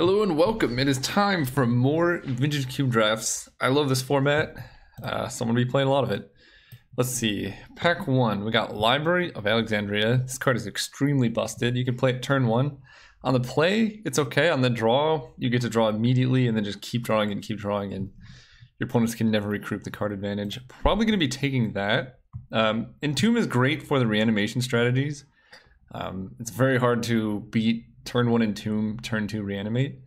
Hello and welcome. It is time for more Vintage Cube drafts. I love this format, so I'm going to be playing a lot of it. Let's see. Pack 1, we got Library of Alexandria. This card is extremely busted. You can play it turn 1. On the play, it's okay. On the draw, you get to draw immediately and then just keep drawing and your opponents can never recruit the card advantage. Probably going to be taking that. Entomb is great for the reanimation strategies. It's very hard to beat turn 1 Entomb, turn 2 Reanimate.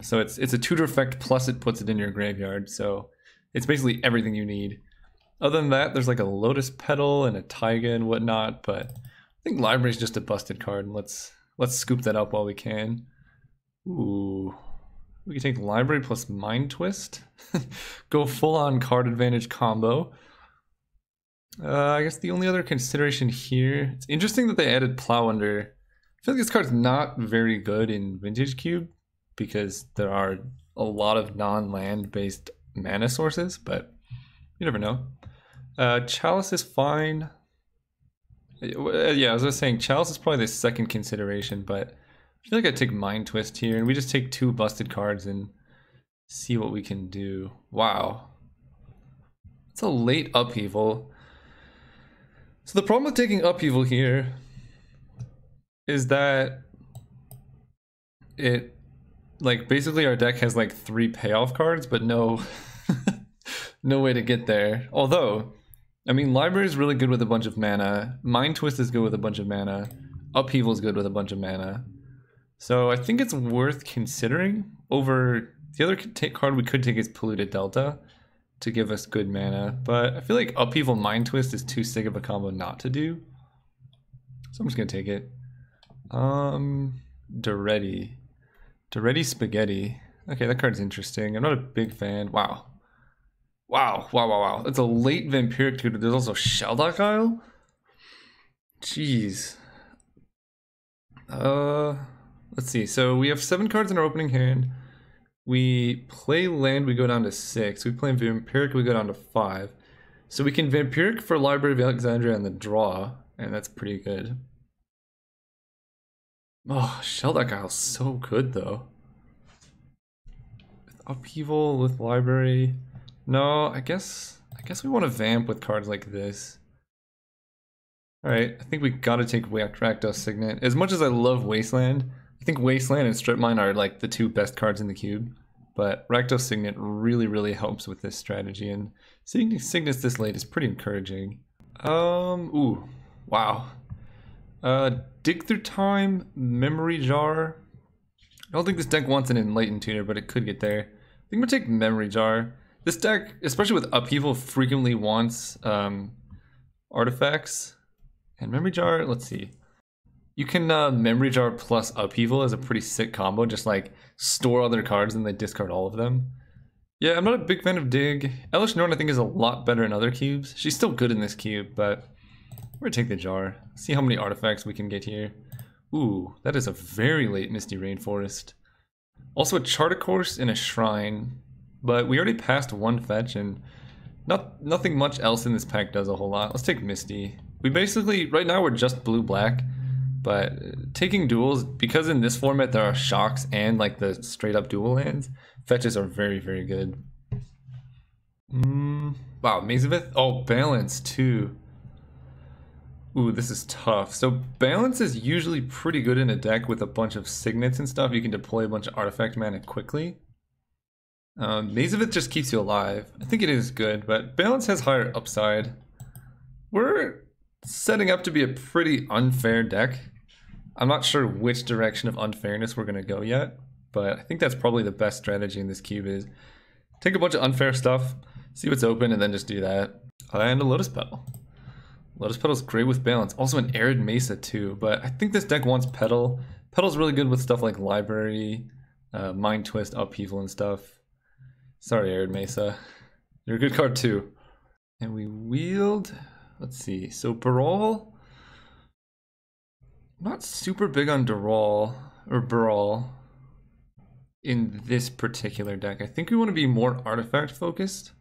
So it's a tutor effect plus it puts it in your graveyard. So it's basically everything you need. Other than that, there's like a Lotus Petal and a Taiga and whatnot, but I think Library is just a busted card. Let's scoop that up while we can. Ooh, we can take Library plus Mind Twist. Go full on card advantage combo. I guess the only other consideration here, it's interesting that they added Plow Under. I feel like this card's not very good in Vintage Cube because there are a lot of non-land based mana sources, but you never know. Chalice is fine. Yeah, as I was saying, Chalice is probably the second consideration, but I feel like I'd take Mind Twist here and we just take 2 busted cards and see what we can do. Wow. It's a late upheaval. So the problem with taking upheaval here is that it, like, basically our deck has like 3 payoff cards, but no no way to get there. Although, I mean, Library is really good with a bunch of mana. Mind Twist is good with a bunch of mana. Upheaval is good with a bunch of mana. So I think it's worth considering over the other card we could take is Polluted Delta to give us good mana. But I feel like Upheaval Mind Twist is too sick of a combo not to do. So I'm just gonna take it. Doretti Spaghetti. Okay, that card's interesting. I'm not a big fan. Wow. It's a late Vampiric Tutor. There's also Shelldock Isle? Jeez. Let's see. So we have 7 cards in our opening hand. We play land, we go down to 6. We play Vampiric, we go down to 5. So we can Vampiric for Library of Alexandria on the draw, and that's pretty good. Oh, Shelldock Isle's so good though. With Upheaval, with Library. No, I guess we want to vamp with cards like this. Alright, I think we gotta take Rakdos Signet. As much as I love Wasteland, I think Wasteland and Strip Mine are like the 2 best cards in the cube. But Rakdos Signet really helps with this strategy, and seeing Signets this late is pretty encouraging. Ooh, wow. Dig Through Time, Memory Jar. I don't think this deck wants an Enlightened Tutor, but it could get there. I think I'm gonna take Memory Jar. This deck, especially with Upheaval, frequently wants artifacts. And Memory Jar, let's see. You can Memory Jar plus Upheaval as a pretty sick combo, just like store other cards and they discard all of them. Yeah, I'm not a big fan of Dig. Elish Norn I think is a lot better in other cubes. She's still good in this cube, but we're gonna take the jar. See how many artifacts we can get here. Ooh, that is a very late Misty Rainforest. Also a Charter Course and a Shrine, but we already passed 1 fetch and nothing much else in this pack does a whole lot. Let's take Misty. We basically, right now we're just blue-black, but taking duels, because in this format there are shocks and like the straight up dual lands, fetches are very good. Wow, Maze of Ith? Oh, Balance too. Ooh, this is tough. So Balance is usually pretty good in a deck with a bunch of signets and stuff. You can deploy a bunch of artifact mana quickly. Maze of Ith just keeps you alive. I think it is good, but Balance has higher upside. We're setting up to be a pretty unfair deck. I'm not sure which direction of unfairness we're going to go yet, but I think that's probably the best strategy in this cube is take a bunch of unfair stuff, see what's open, and then just do that. And a Lotus Petal. Lotus Petal's great with Balance. Also an Arid Mesa too, but I think this deck wants Petal. Petal's really good with stuff like Library, Mind Twist, Upheaval, and stuff. Sorry, Arid Mesa. You're a good card too. And we wield, let's see, so Baral. I'm not super big on Baral in this particular deck. I think we want to be more artifact focused.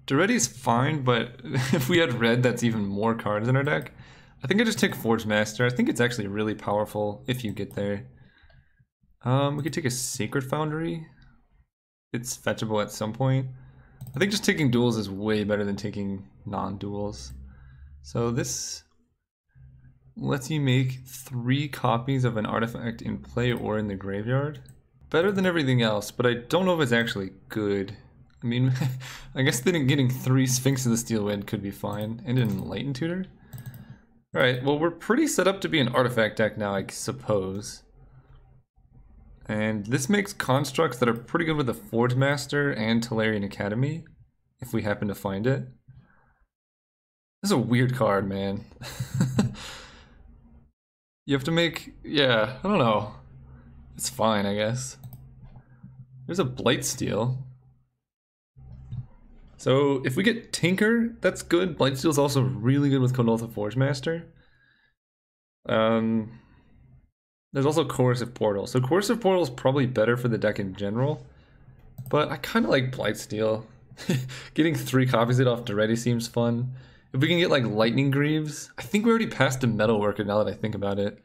Doretti's fine, but if we had red, that's even more cards in our deck. I think I just take Forge Master. I think it's actually really powerful if you get there. We could take a Sacred Foundry. It's fetchable at some point. I think just taking duels is way better than taking non-duels. So this lets you make 3 copies of an artifact in play or in the graveyard. Better than everything else, but I don't know if it's actually good. I mean, I guess then getting 3 Sphinx of the Steel Wind could be fine, and an Enlightened Tutor. Alright, well we're pretty set up to be an artifact deck now, I suppose. And this makes constructs that are pretty good with the Forge Master and Tolarian Academy, if we happen to find it. This is a weird card, man. You have to make, yeah, I don't know. It's fine, I guess. There's a Blightsteel. So if we get Tinker, that's good. Blightsteel is also really good with Konoltha Forge Master. There's also Coercive Portal. So Coercive Portal is probably better for the deck in general, but I kind of like Blightsteel. Getting 3 copies of it off Duretti seems fun. If we can get like Lightning Greaves, I think we already passed a Metalworker now that I think about it.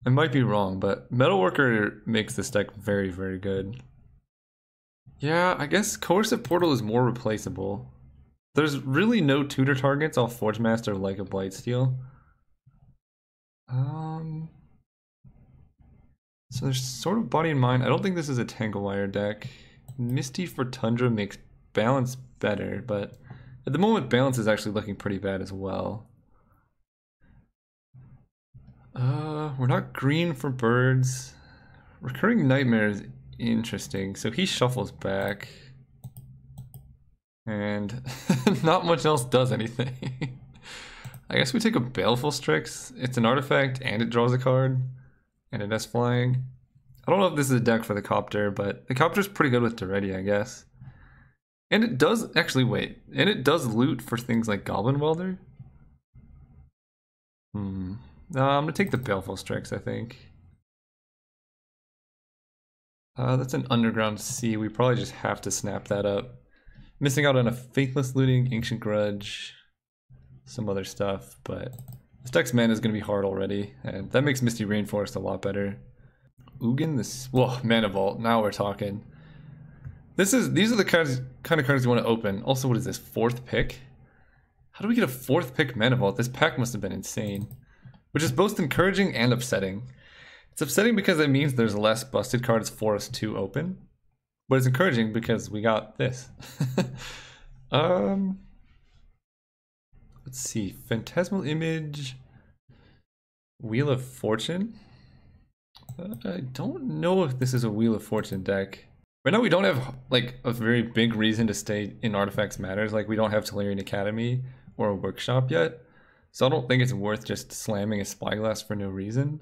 I might be wrong, but Metalworker makes this deck very, very good. Yeah, I guess Coercive Portal is more replaceable. There's really no tutor targets off Forge Master like a Blightsteel. So there's sort of Body and Mind. I don't think this is a Tanglewire deck. Misty for Tundra makes balance better, but at the moment balance is actually looking pretty bad as well. We're not green for birds. Recurring Nightmare is interesting. So he shuffles back. And not much else does anything. I guess we take a Baleful Strix. It's an artifact and it draws a card. And it has flying. I don't know if this is a deck for the Copter, but the Copter's pretty good with Duretti, I guess. And it does, actually wait, and it does loot for things like Goblin Welder. No, I'm gonna take the Baleful Strix, I think. That's an Underground Sea. We probably just have to snap that up. Missing out on a Faithless Looting, Ancient Grudge, some other stuff, but this deck's mana is gonna be hard already, and that makes Misty Rainforest a lot better. Ugin, this, whoa, Mana Vault. Now we're talking. These are the kind of cards you want to open. Also, what is this, 4th pick? How do we get a 4th pick Mana Vault? This pack must have been insane. Which is both encouraging and upsetting. It's upsetting because it means there's less busted cards for us to open. But it's encouraging because we got this. Let's see. Phantasmal Image. Wheel of Fortune. I don't know if this is a Wheel of Fortune deck. Right now we don't have like a very big reason to stay in Artifacts Matters. Like we don't have Tolarian Academy or a Workshop yet. So I don't think it's worth just slamming a Spyglass for no reason.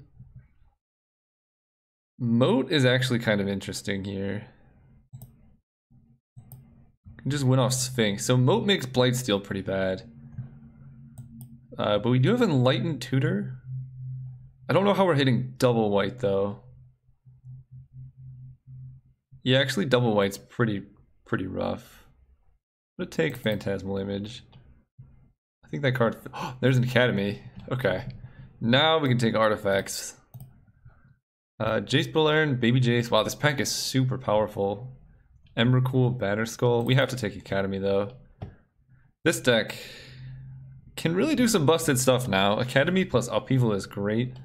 Moat is actually kind of interesting here. Can just win off Sphinx. So Moat makes Blightsteel pretty bad. But we do have Enlightened Tutor. I don't know how we're hitting double white though. Yeah, actually double white's pretty rough. I'm gonna take Phantasmal Image. I think that card, oh, there's an Academy. Okay. Now we can take artifacts. Jace Belairn, Baby Jace. Wow, this pack is super powerful. Emrakul, Batterskull. We have to take Academy though. This deck can really do some busted stuff now. Academy plus Upheaval is great.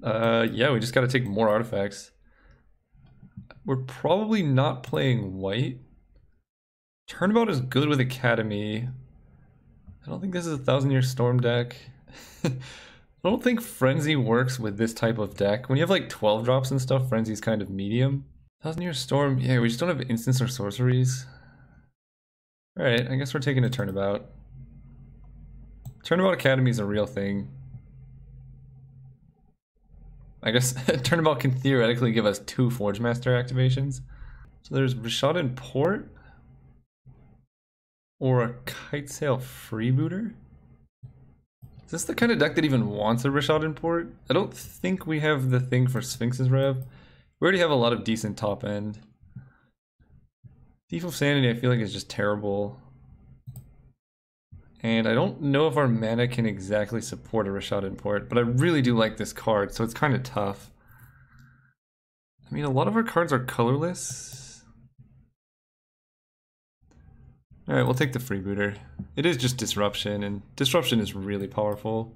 Yeah, we just gotta take more artifacts. We're probably not playing white. Turnabout is good with Academy. I don't think this is a 1000-Year Storm deck. I don't think Frenzy works with this type of deck. When you have like 12 drops and stuff, Frenzy's kind of medium. 1000-Year Storm, yeah, we just don't have instants or sorceries. Alright, I guess we're taking a Turnabout. Turnabout Academy is a real thing. I guess Turnabout can theoretically give us 2 Forge Master activations. So there's Rishadan Port or a Kitesail Freebooter. Is this the kind of deck that even wants a Rishadan Port? I don't think we have the thing for Sphinx's Rev. We already have a lot of decent top end. Thief of Sanity I feel like is just terrible. And I don't know if our mana can exactly support a Rishadan Port, but I really do like this card, so it's kind of tough. mean, a lot of our cards are colorless. Alright, we'll take the freebooter. It is just disruption, and disruption is really powerful.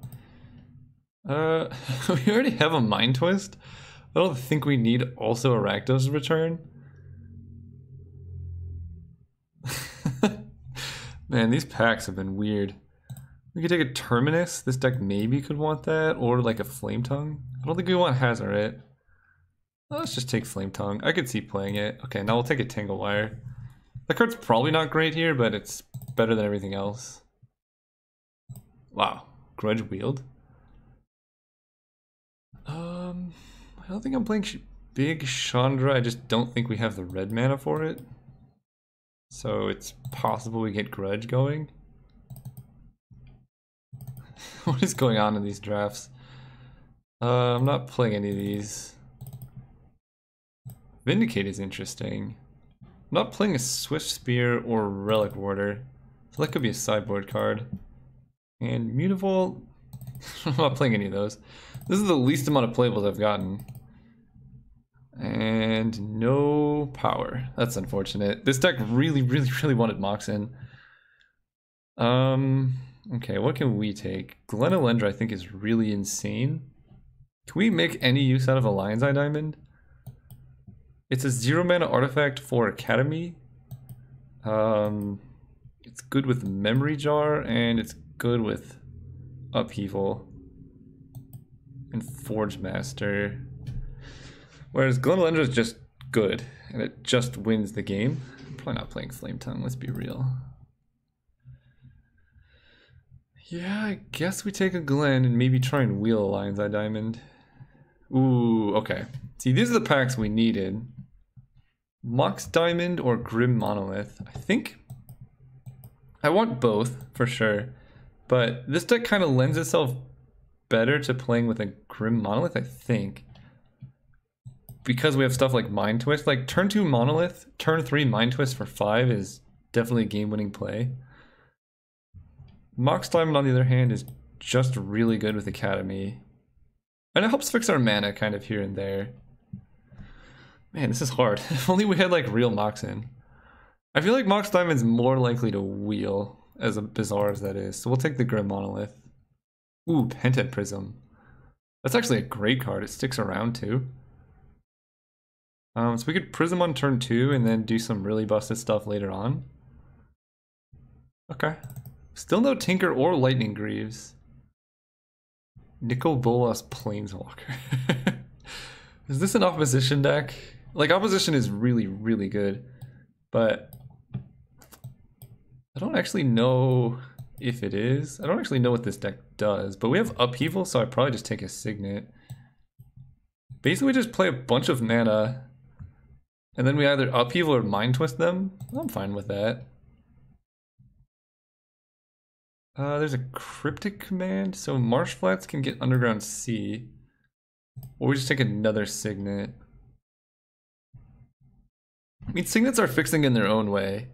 We already have a Mind Twist. I don't think we need also a Rakdos return. Man, these packs have been weird. We could take a Terminus. This deck maybe could want that, or like a Flame Tongue. I don't think we want Hazoret. Let's just take Flame Tongue. I could see playing it. Okay, now we'll take a Tangle Wire. The card's probably not great here, but it's better than everything else. Wow, Grudge Wield. I don't think I'm playing big Chandra. I just don't think we have the red mana for it. So it's possible we get Grudge going. What is going on in these drafts? I'm not playing any of these. Vindicate is interesting. I'm not playing a Swift Spear or Relic Warder. So that could be a sideboard card. And Mutavault, I'm not playing any of those. This is the least amount of playables I've gotten. And no power. That's unfortunate. This deck really wanted Moxen. Okay, what can we take? Glenelendra I think is really insane. Can we make any use out of a Lion's Eye Diamond? It's a 0 mana artifact for Academy. It's good with Memory Jar, and it's good with Upheaval and Forge Master. Whereas Glenelendra is just good, and it just wins the game. I'm probably not playing Flame Tongue, let's be real. Yeah, I guess we take a Glen and maybe try and wheel a Lion's Eye Diamond. Ooh, okay. See, these are the packs we needed. Mox Diamond or Grim Monolith. I think I want both for sure, but this deck kind of lends itself better to playing with a Grim Monolith, I think. Because we have stuff like Mind Twist. Like turn 2 Monolith, turn 3 Mind Twist for 5 is definitely a game-winning play. Mox Diamond, on the other hand, is just really good with Academy. And it helps fix our mana kind of here and there. Man, this is hard. If only we had like real Moxen. I feel like Mox Diamond's more likely to wheel, as bizarre as that is. So we'll take the Grim Monolith. Ooh, Pented Prism. That's actually a great card. It sticks around too. So we could Prism on turn 2 and then do some really busted stuff later on. Okay. Still no Tinker or Lightning Greaves. Nicol Bolas Planeswalker. Is this an opposition deck? Like, opposition is really good, but I don't actually know if it is. I don't actually know what this deck does, but we have Upheaval, so I'd probably just take a Signet. Basically, we just play a bunch of mana, and then we either Upheaval or Mind Twist them. I'm fine with that. There's a Cryptic Command, so Marsh Flats can get Underground Sea. Or we just take another Signet. I mean, Signets are fixing in their own way.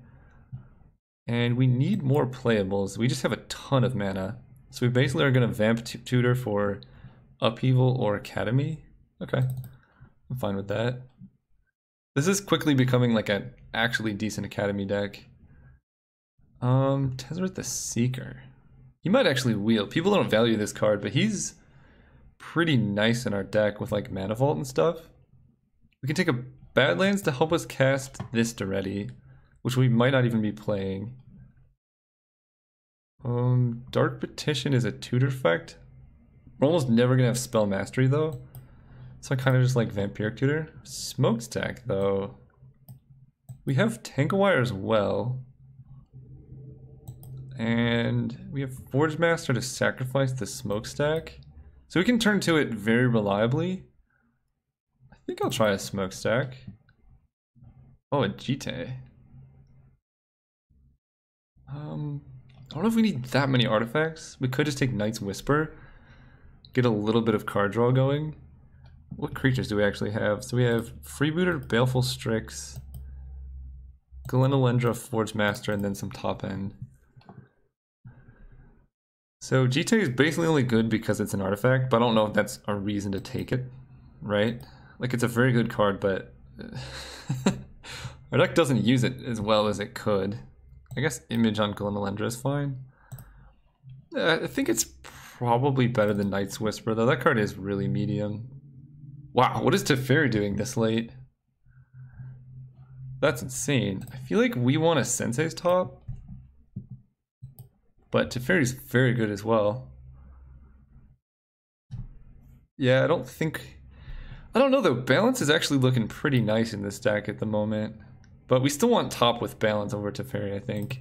And we need more playables. We just have a ton of mana. So we basically are going to Vamp Tutor for Upheaval or Academy. Okay, I'm fine with that. This is quickly becoming like an actually decent Academy deck. Tezzeret the Seeker. He might actually wheel. People don't value this card, but he's pretty nice in our deck with like Mana Vault and stuff. We can take a Badlands to help us cast this Daretti, which we might not even be playing. Dark Petition is a tutor effect. We're almost never gonna have Spell Mastery though, so I kind of just like Vampiric Tutor. Smokestack though. We have Tanglewire as well. And we have Forge Master to sacrifice the Smokestack. So we can turn to it very reliably. I think I'll try a Smokestack. Oh, a Jite. I don't know if we need that many artifacts. We could just take Knight's Whisper. Get a little bit of card draw going. What creatures do we actually have? So we have Freebooter, Baleful Strix, Glenelendra, Forge Master, and then some top end. So Jite is basically only good because it's an artifact, but I don't know if that's a reason to take it, right? Like, it's a very good card, but our deck doesn't use it as well as it could. I guess Image on Glenalendra is fine. I think it's probably better than Night's Whisper, though. That card is really medium. Wow, what is Teferi doing this late? That's insane. I feel like we want a Sensei's top, but Teferi's very good as well. Yeah, I don't know though. Balance is actually looking pretty nice in this deck at the moment, but we still want top with balance over Teferi, I think.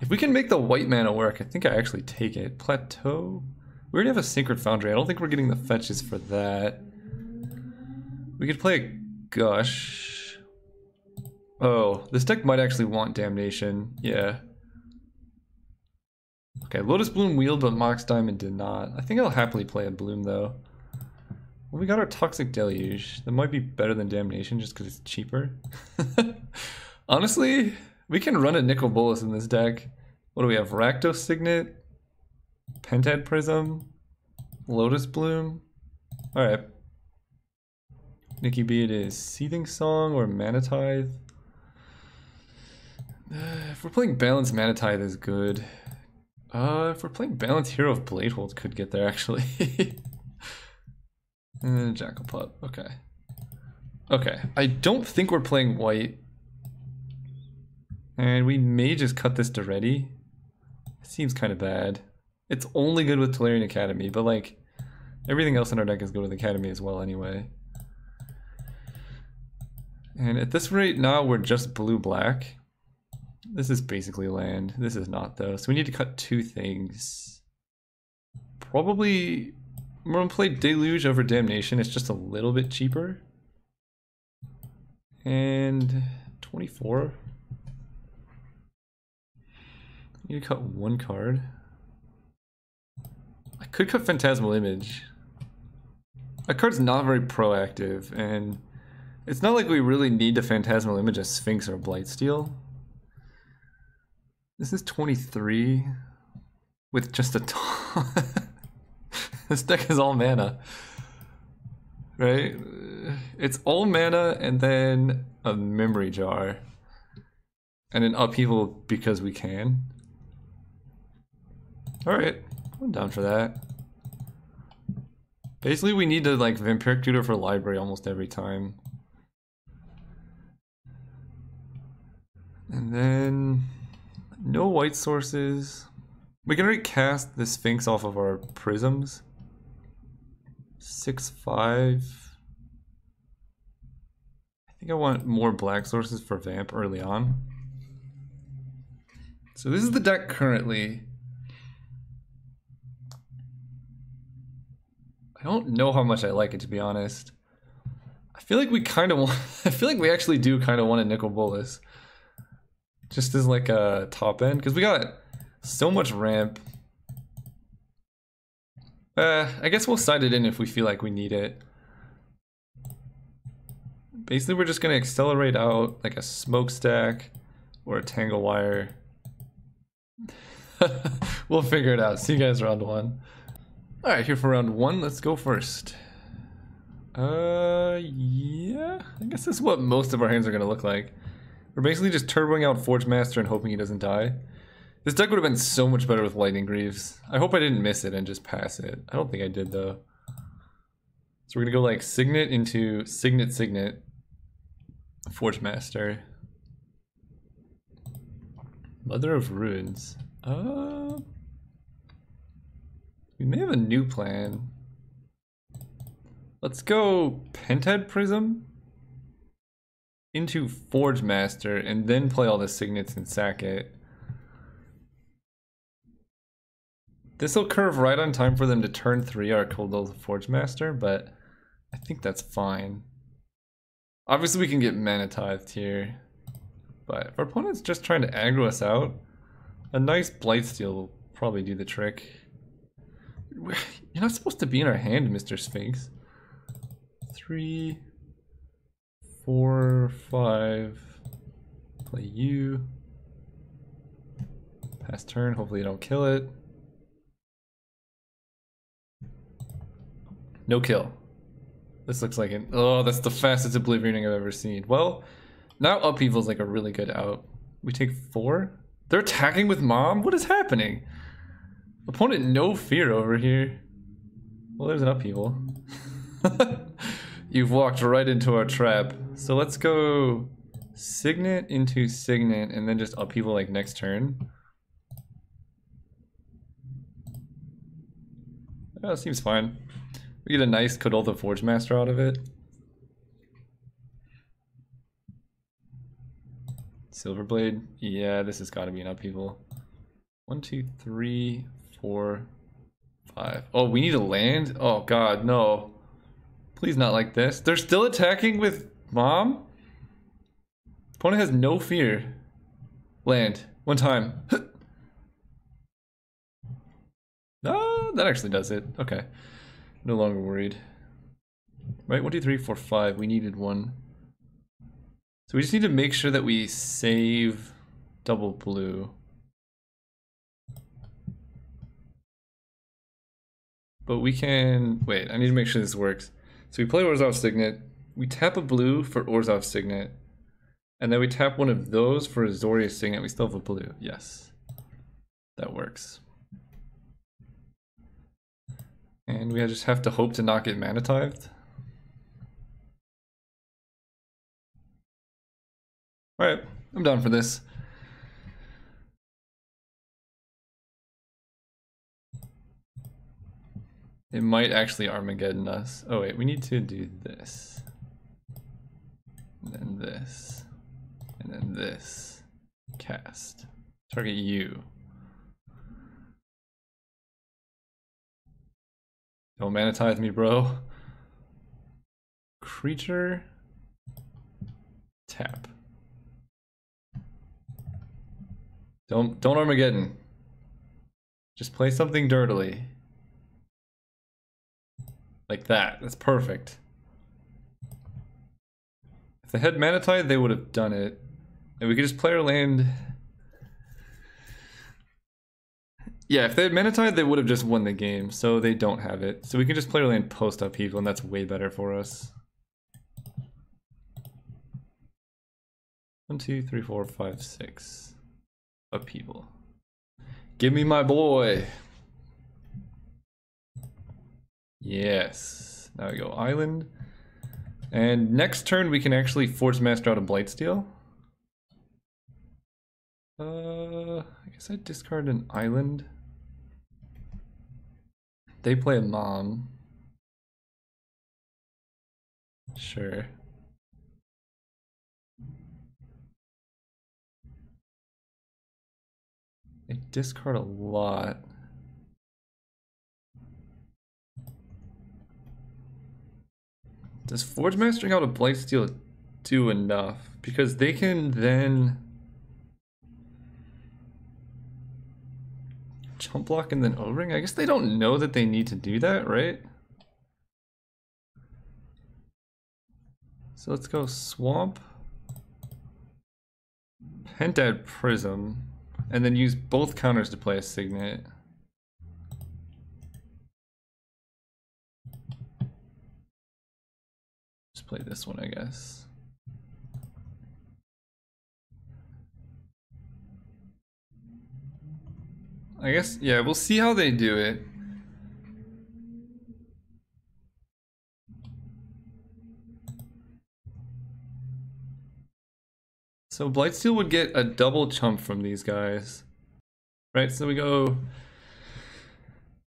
If we can make the white mana work, I think I actually take it. Plateau? We already have a Sacred Foundry. I don't think we're getting the fetches for that. We could play a Gush. Oh, this deck might actually want Damnation. Yeah. Okay, Lotus Bloom wheeled, but Mox Diamond did not. I think I'll happily play a Bloom, though. Well, we got our Toxic Deluge. That might be better than Damnation just because it's cheaper. Honestly, we can run a Nicol Bolas in this deck. What do we have? Rakdos Signet? Pentad Prism? Lotus Bloom? Alright. Nikki B, it is Seething Song or Mana Tithe? If we're playing Balance, Mana Tithe is good. If we're playing Balance, Hero of Bladehold could get there, actually. And then Jackal Pup. Okay. Okay. I don't think we're playing white. And we may just cut this to ready. It seems kind of bad. It's only good with Tolarian Academy, but like everything else in our deck is good with Academy as well anyway. And at this rate now we're just blue-black. This is basically land. This is not though. So we need to cut two things. Probably we're gonna play Deluge over Damnation. It's just a little bit cheaper. And 24. Need to cut one card. I could cut Phantasmal Image. That card's not very proactive, and it's not like we really need to Phantasmal Image a Sphinx or a Blightsteel. This is 23 with just a ton. This deck is all mana, right? It's all mana and then a Memory Jar and an Upheaval because we can. Alright, I'm down for that. Basically we need to like Vampiric Tutor for Library almost every time. And then no white sources. We can already cast the Sphinx off of our prisms. 6/5. I think I want more black sources for Vamp early on. So this is the deck currently. I don't know how much I like it, to be honest. I feel like we kind of want. I feel like we actually do kind of want a Nicol Bolas, just as like a top end, because we got so much ramp. I guess we'll side it in if we feel like we need it. Basically, we're just gonna accelerate out like a Smokestack or a Tangle Wire. We'll figure it out. See you guys round one. Alright, here for round one, let's go first. Yeah, I guess this is what most of our hands are gonna look like. We're basically just turboing out Forge Master and hoping he doesn't die. This deck would have been so much better with Lightning Greaves. I hope I didn't miss it and just pass it. I don't think I did though. So we're gonna go like Signet into Signet Signet, Forge Master. Mother of Ruins. We may have a new plan. Let's go Pentad Prism into Forge Master and then play all the Signets and sack it. This will curve right on time for them to turn 3 our Koldal Forge Master, but I think that's fine. Obviously we can get Mana Tithed here, but if our opponent's just trying to aggro us out, a nice Blightsteel will probably do the trick. You're not supposed to be in our hand, Mr. Sphinx. 3, 4, 5. Play you. Pass turn, hopefully you don't kill it. No kill. This looks like it. Oh, that's the fastest oblivioning I've ever seen. Well, now upheaval's like a really good out. We take 4. They're attacking with mom? What is happening? Opponent no fear over here. Well, there's an upheaval. You've walked right into our trap. So let's go Signet into Signet and then just upheaval like next turn. Oh, it seems fine. We get a nice Kodoltha Forge Master out of it. Silverblade. Yeah, this has got to be an upheaval. 1, 2, 3, 4, 5. Oh, we need a land? Oh god, no. Please not like this. They're still attacking with mom? Opponent has no fear. Land. One time. Oh, that actually does it. Okay. No longer worried. Right, 1, 2, 3, 4, 5. We needed one. So we just need to make sure that we save double blue. But we can... Wait, I need to make sure this works. So we play Orzhov's Signet. We tap a blue for Orzhov's Signet. And then we tap one of those for Azorius Signet. We still have a blue. Yes. That works. And we just have to hope to not get mana tithed. Alright, I'm down for this. It might actually Armageddon us. Oh wait, we need to do this. And then this. And then this. Cast. Target you. Don't mana tithe me, bro. Creature. Tap. Don't Armageddon. Just play something dirtily. Like that. That's perfect. If they had mana tithe, they would have done it. And we could just play our land. Yeah, if they had mana tithe, they would have just won the game. So they don't have it. So we can just play our land post upheaval, and that's way better for us. 1, 2, 3, 4, 5, 6. Upheaval. Give me my boy. Yes. Now we go island. And next turn we can actually Forge Master out a Blightsteel. I guess I discard an island. They play a mom. Sure. They discard a lot. Does Forge Mastering out a Blightsteel do enough? Because they can then chump block and then O-ring? I guess they don't know that they need to do that, right? So let's go Swamp, Pentad Prism, and then use both counters to play a Signet. Just play this one, I guess. I guess, yeah, we'll see how they do it. So Blightsteel would get a double chump from these guys. Right, so we go...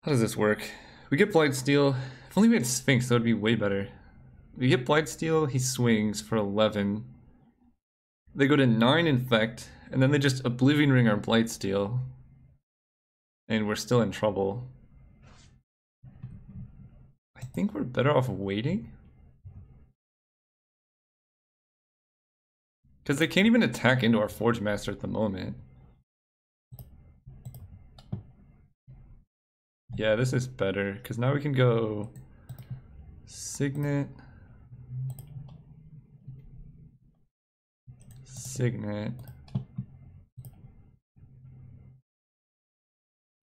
How does this work? We get Blightsteel. If only we had Sphinx, that would be way better. We get Blightsteel, he swings for 11. They go to 9 Infect, and then they just Oblivion Ring our Blightsteel. And we're still in trouble. I think we're better off waiting. Because they can't even attack into our Forge Master at the moment. Yeah, this is better, because now we can go Signet, Signet,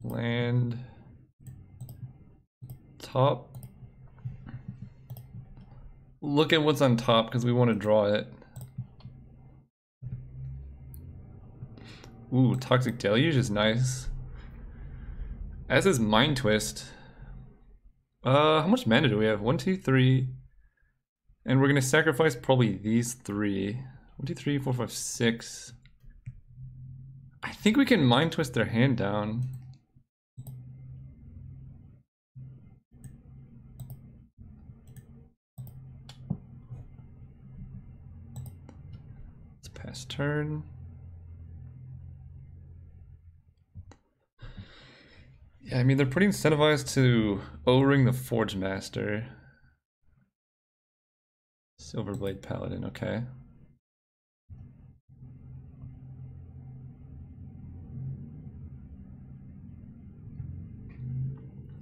land, top, look at what's on top because we want to draw it. Ooh, Toxic Deluge is nice. As is Mind Twist. How much mana do we have? 1, 2, 3. And we're gonna sacrifice probably these 3. 1, 2, 3, 4, 5, 6. I think we can Mind Twist their hand down. Let's pass turn. Yeah, I mean, they're pretty incentivized to O-ring the Forge Master. Silverblade Paladin, okay.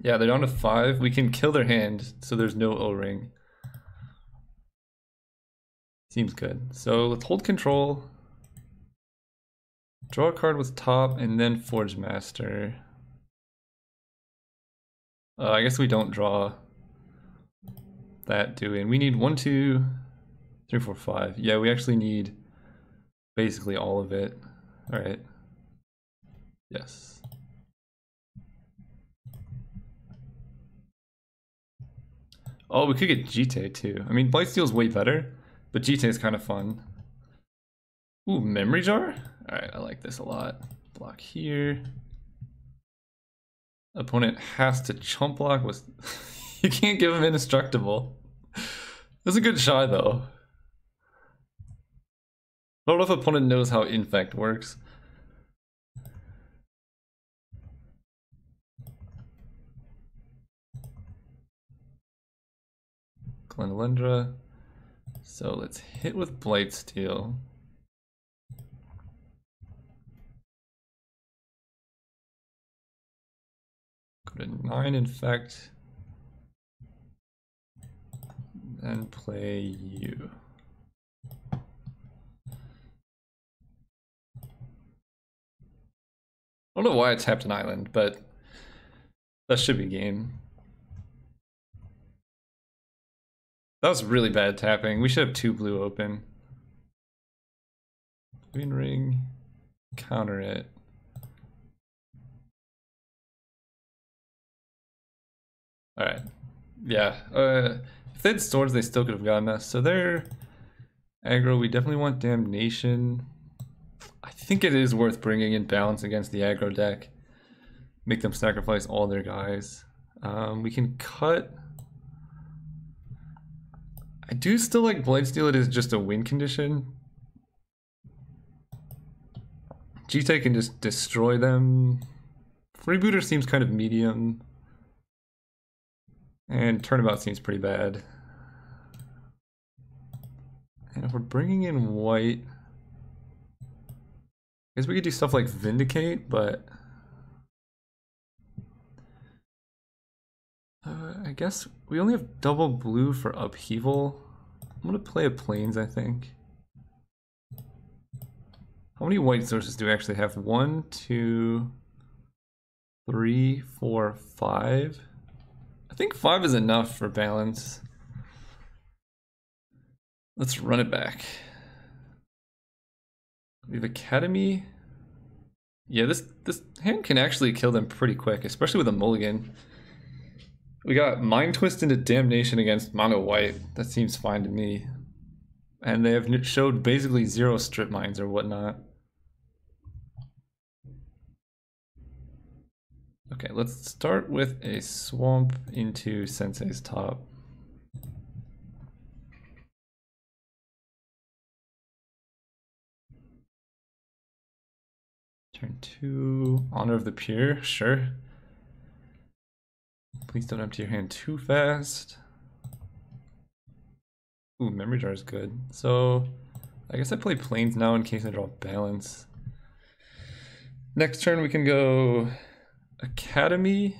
Yeah, they're down to 5. We can kill their hand, so there's no O-ring. Seems good. So let's hold control. Draw a card with top, and then Forge Master. I guess we don't draw that, do we? And we need 1, 2, 3, 4, 5. Yeah, we actually need basically all of it. All right. Yes. Oh, we could get Jite too. I mean, Blightsteel's way better, but Jite is kind of fun. Ooh, Memory Jar? All right, I like this a lot. Block here. Opponent has to chump block with... You can't give him indestructible. That's a good shot though. I don't know if opponent knows how Infect works. Glenelendra. So let's hit with Blightsteel. Go to 9 Infect. And play you. I don't know why I tapped an island, but that should be game. That was really bad tapping. We should have 2 blue open. Green ring, counter it. Alright. Yeah. If they had swords, they still could have gotten us. So they're aggro. We definitely want Damnation. I think it is worth bringing in balance against the aggro deck. Make them sacrifice all their guys. We can cut. I do still like Blightsteel. It is just a win condition. Jite can just destroy them. Freebooter seems kind of medium. And Turnabout seems pretty bad. And if we're bringing in white, I guess we could do stuff like Vindicate, but I guess we only have double blue for Upheaval. I'm gonna play a Plains, I think. How many white sources do we actually have? 1, 2, 3, 4, 5. I think 5 is enough for balance. Let's run it back. We have Academy. Yeah, this hand can actually kill them pretty quick, especially with a mulligan. We got Mind Twist into Damnation against mono white. That seems fine to me. And they have showed basically 0 strip mines or whatnot. Okay, let's start with a swamp into Sensei's top. Turn 2, Honor of the Pure, sure. Please don't empty your hand too fast. Ooh, Memory Jar is good. So, I guess I play Plains now in case I draw balance. Next turn we can go Academy.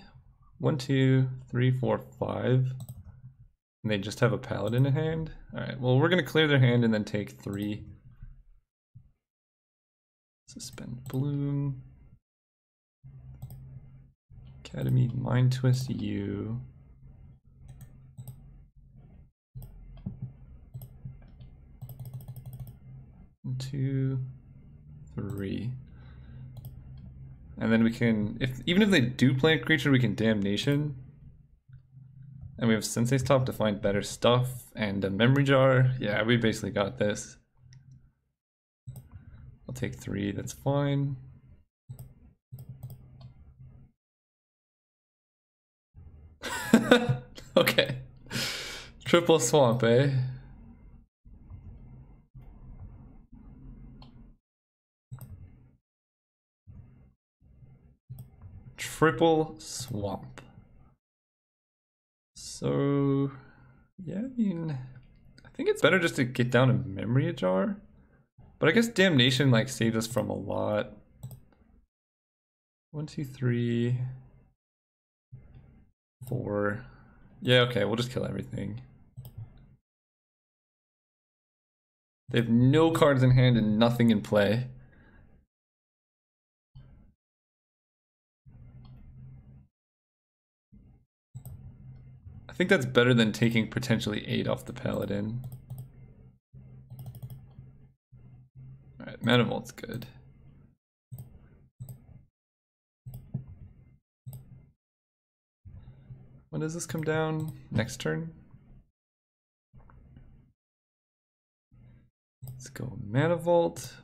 1, 2, 3, 4, 5. And they just have a Paladin in hand. Alright, well we're gonna clear their hand and then take 3. Suspend Bloom. Academy, Mind Twist you. 1, 2, 3. And then we can, even if they do play a creature, we can Damnation. And we have Sensei's Top to find better stuff and a Memory Jar. Yeah, we basically got this. I'll take 3, that's fine. Okay. Triple swamp, eh? Triple swamp. So, yeah, I mean, I think it's better just to get down a Memory Jar. But I guess Damnation like saved us from a lot. 1, 2, 3, 4. Yeah, okay, we'll just kill everything. They have no cards in hand and nothing in play. I think that's better than taking potentially 8 off the Paladin. Alright, Mana Vault's good. When does this come down? Next turn? Let's go Mana Vault.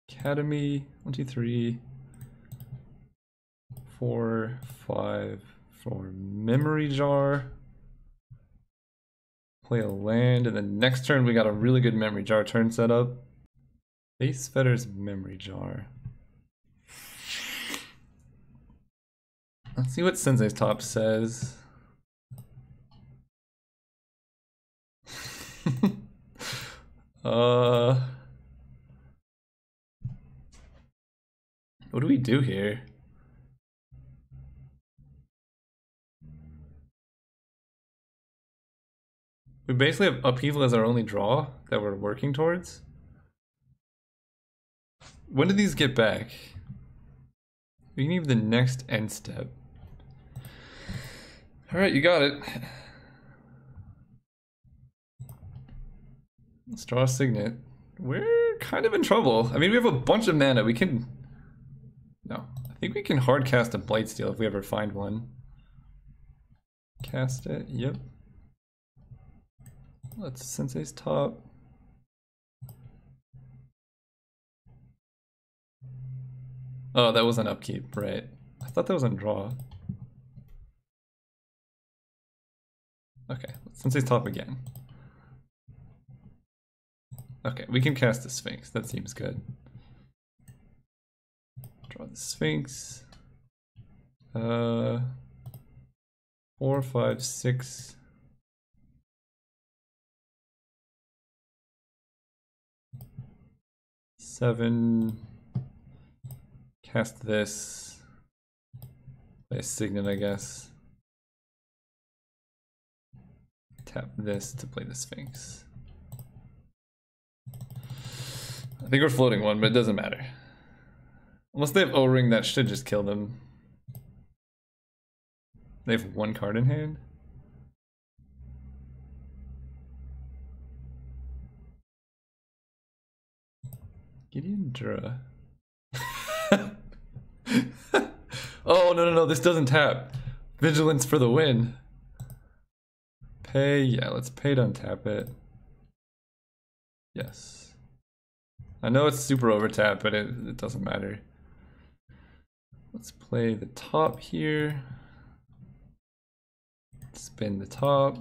Academy. 1, 2, 3, 4, 5 for Memory Jar. Play a land, and then next turn we got a really good Memory Jar turn set up. Face Fetter's Memory Jar. Let's see what Sensei's Top says. What do we do here? We basically have Upheaval as our only draw that we're working towards. When do these get back? We need the next end step. Alright, you got it. Let's draw a Signet. We're kind of in trouble. I mean, we have a bunch of mana. We can... No. I think we can hard cast a Blightsteel if we ever find one. Cast it. Yep. Let's Sensei's Top. Oh, that was an upkeep, right. I thought that was on draw. Okay, let's Sensei's Top again. Okay, we can cast the Sphinx. That seems good. Draw the Sphinx. 4, 5, 6. Seven. Cast this. Play a Signet, I guess. Tap this to play the Sphinx. I think we're floating one, but it doesn't matter. Unless they have O-Ring, that should just kill them. They have 1 card in hand. Gideon Dura. Oh, no, this doesn't tap. Vigilance for the win. Pay, yeah, let's pay to untap it. Yes. I know it's super overtap, but it doesn't matter. Let's play the top here. Spin the top.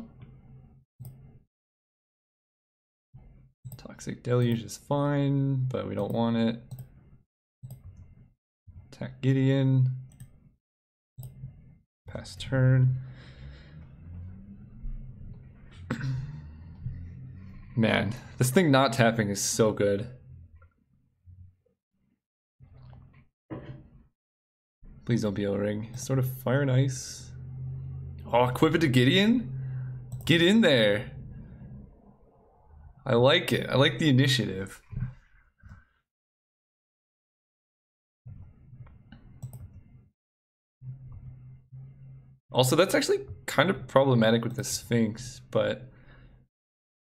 Toxic Deluge is fine, but we don't want it. Attack Gideon. Pass turn. Man, this thing not tapping is so good. Please don't be O-Ring. Sort of Fire and Ice. Oh, equip it to Gideon? Get in there. I like it. I like the initiative. Also, that's actually kind of problematic with the Sphinx, but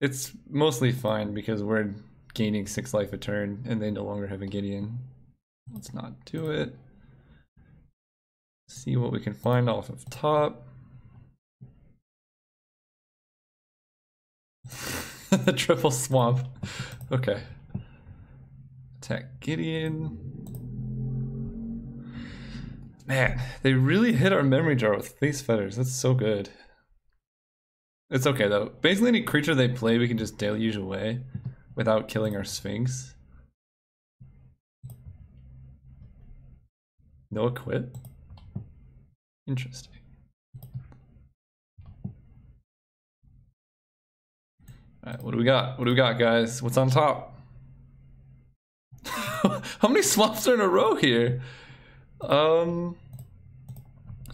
It's mostly fine because we're gaining 6 life a turn and they no longer have a Gideon. Let's not do it. See what we can find off of top. The triple swamp. Okay. Attack Gideon. Man, they really hit our memory jar with face fetters. That's so good. It's okay though. Basically any creature they play we can just deluge away without killing our Sphinx. No equip? Interesting. Alright, what do we got? What do we got, guys? What's on top? How many swamps are in a row here? So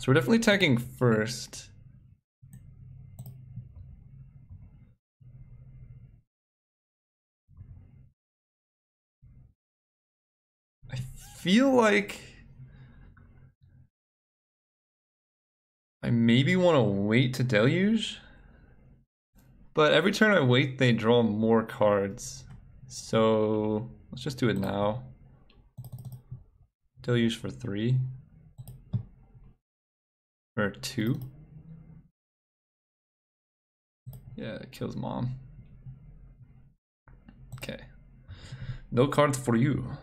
we're definitely attacking first. I feel like I maybe want to wait to deluge, but every turn I wait they draw more cards, so let's just do it now. Deluge for 3 or 2. Yeah, it kills mom. Okay, no cards for you.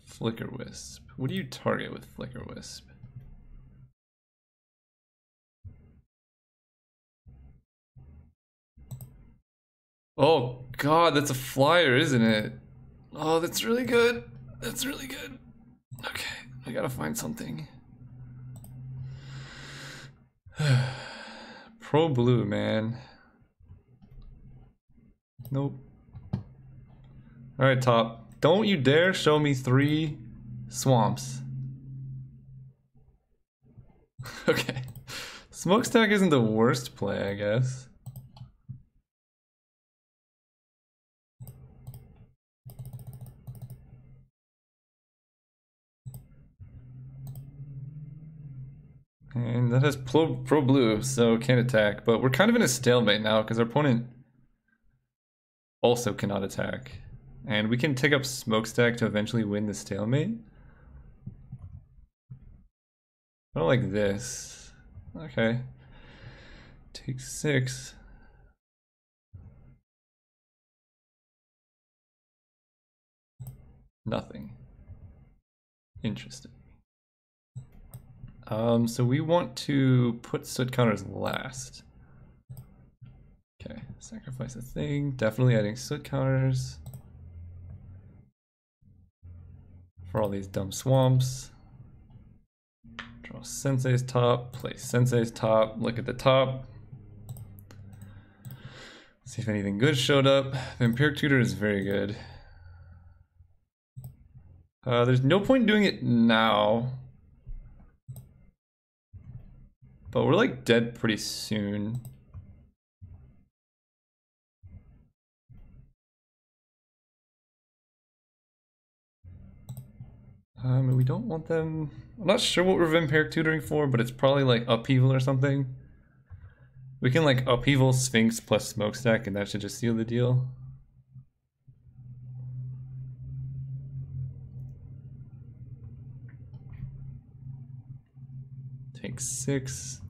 Flicker Wisp. What do you target with Flicker Wisp? Oh god, that's a flyer, isn't it? Oh, that's really good. That's really good. Okay, I gotta find something. Pro blue, man. Nope. Alright, top. Don't you dare show me 3 swamps. Okay. Smokestack isn't the worst play, I guess. And that has pro blue, so can't attack. But we're kind of in a stalemate now because our opponent also cannot attack. And we can take up Smokestack to eventually win the stalemate. I don't like this. Okay. Take 6. Nothing. Interesting. So we want to put soot counters last. Okay, sacrifice a thing. Definitely adding soot counters for all these dumb swamps. Draw Sensei's top, play Sensei's top, look at the top. See if anything good showed up. Vampiric Tutor is very good. There's no point in doing it now. But we're like dead pretty soon. We don't want them. I'm not sure what we're Vampiric Tutoring for, but it's probably like Upheaval or something. We can like Upheaval, Sphinx plus Smokestack, and that should just seal the deal. Take 6.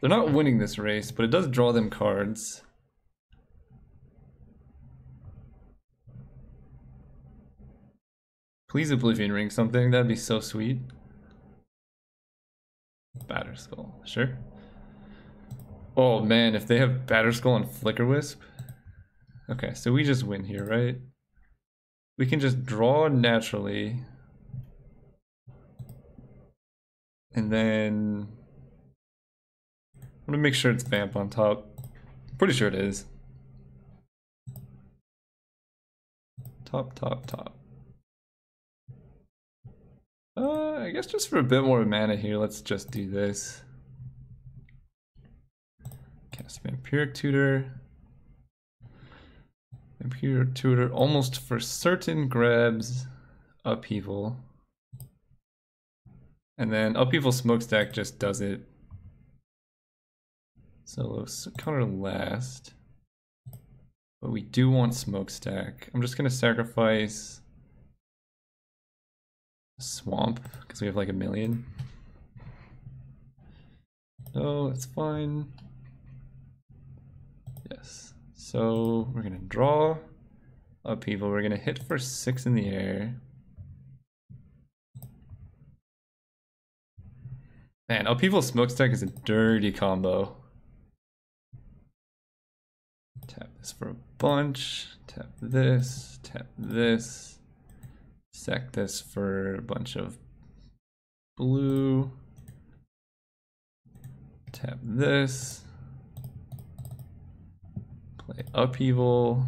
They're not winning this race, but it does draw them cards. Please Oblivion Ring something, that'd be so sweet. Batterskull, sure. Oh man, if they have Batterskull and Flicker Wisp. Okay, so we just win here, right? We can just draw naturally. And then I'm gonna make sure it's Vamp on top. Pretty sure it is. Top, top, top. I guess just for a bit more mana here, let's just do this. Cast Vampiric Tutor. Vampiric Tutor almost for certain grabs Upheaval. And then Upheaval Smokestack just does it. So let's counter last. But we do want Smokestack. I'm just gonna sacrifice Swamp, because we have like 1,000,000. No, that's fine. Yes. So we're gonna draw Upheaval. We're gonna hit for 6 in the air. Man, Upheaval Smokestack is a dirty combo. Tap this for a bunch. Tap this. Tap this. Sack this for a bunch of blue. Tap this. Play Upheaval.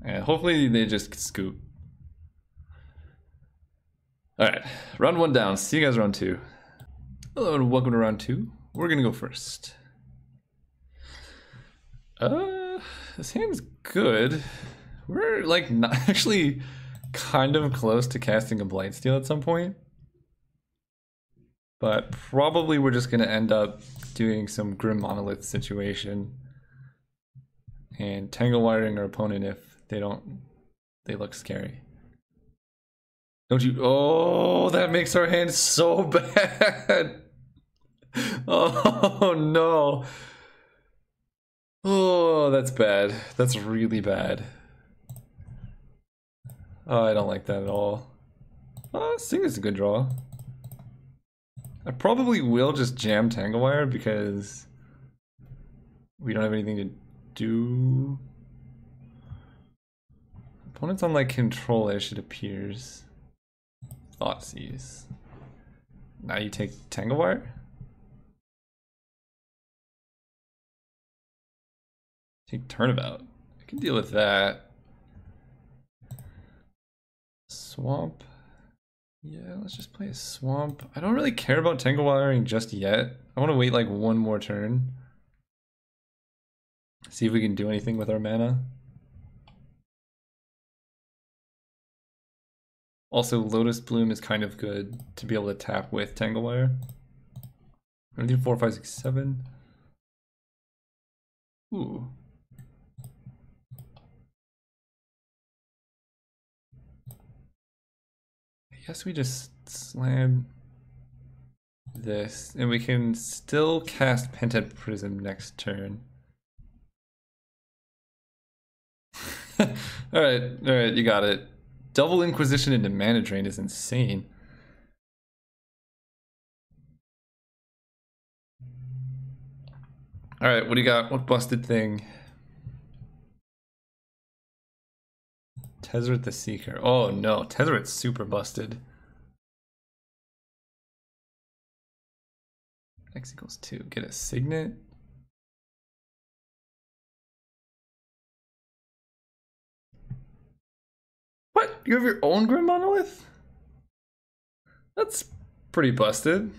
And hopefully they just scoop. Alright, round 1 down. See you guys round 2. Hello and welcome to round 2. We're gonna go first. This hand's good. We're like not actually kind of close to casting a Blightsteel at some point. But probably we're just gonna end up doing some Grim Monolith situation and tangle wiring our opponent if they look scary. Don't you? Oh, that makes our hand so bad. Oh no. Oh, that's bad. That's really bad. Oh, I don't like that at all. Sing is a good draw. I probably will just jam Tanglewire because we don't have anything to do. Opponent's on like control-ish, it appears. Thoughtseize. Now you take Tanglewire? Take Turnabout. I can deal with that. Swamp. Yeah, let's just play a Swamp. I don't really care about Tanglewiring just yet. I want to wait like 1 more turn. See if we can do anything with our mana. Also, Lotus Bloom is kind of good to be able to tap with Tanglewire. I'm gonna do 4, 5, 6, 7. Ooh. I guess we just slam this, and we can still cast Pented Prism next turn. Alright, you got it. Double Inquisition into Mana Drain is insane. Alright, what do you got? What busted thing? Tezzeret the Seeker. Oh no, Tezzeret's super busted. X equals 2. Get a Signet. What? You have your own Grim Monolith? That's pretty busted.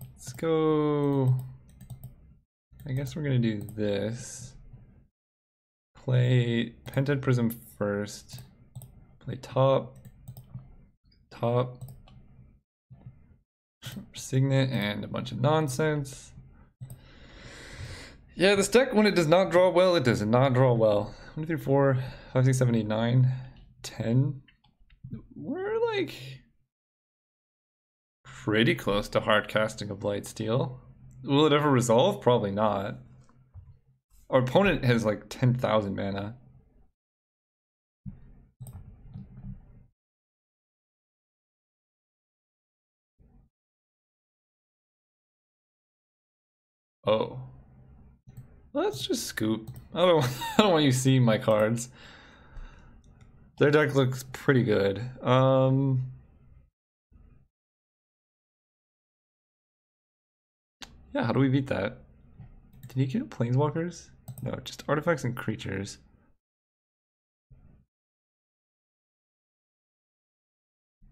Let's go. I guess we're gonna do this. Play Pented Prism first. Play top. Signet and a bunch of nonsense. Yeah, this deck, when it does not draw well, it does not draw well. 1, 2, 3, 4, 5, 6, 7, 8, 9, 10. We're like pretty close to hard casting a Blightsteel. Will it ever resolve? Probably not. Our opponent has like 10,000 mana. Oh. Let's just scoop. I don't want you seeing my cards. Their deck looks pretty good. Yeah, how do we beat that? Did he get planeswalkers? No, just artifacts and creatures.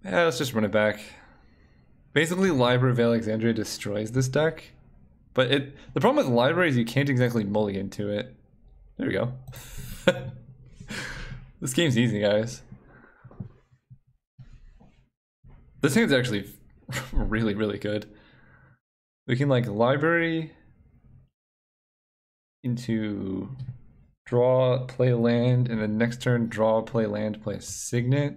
Yeah, let's just run it back. Basically, Library of Alexandria destroys this deck. But the problem with Library is you can't exactly mulligan to it. There we go. This game's easy, guys. This hand's actually really, really good. We can like library into draw, play land, and then next turn draw, play land, play a signet.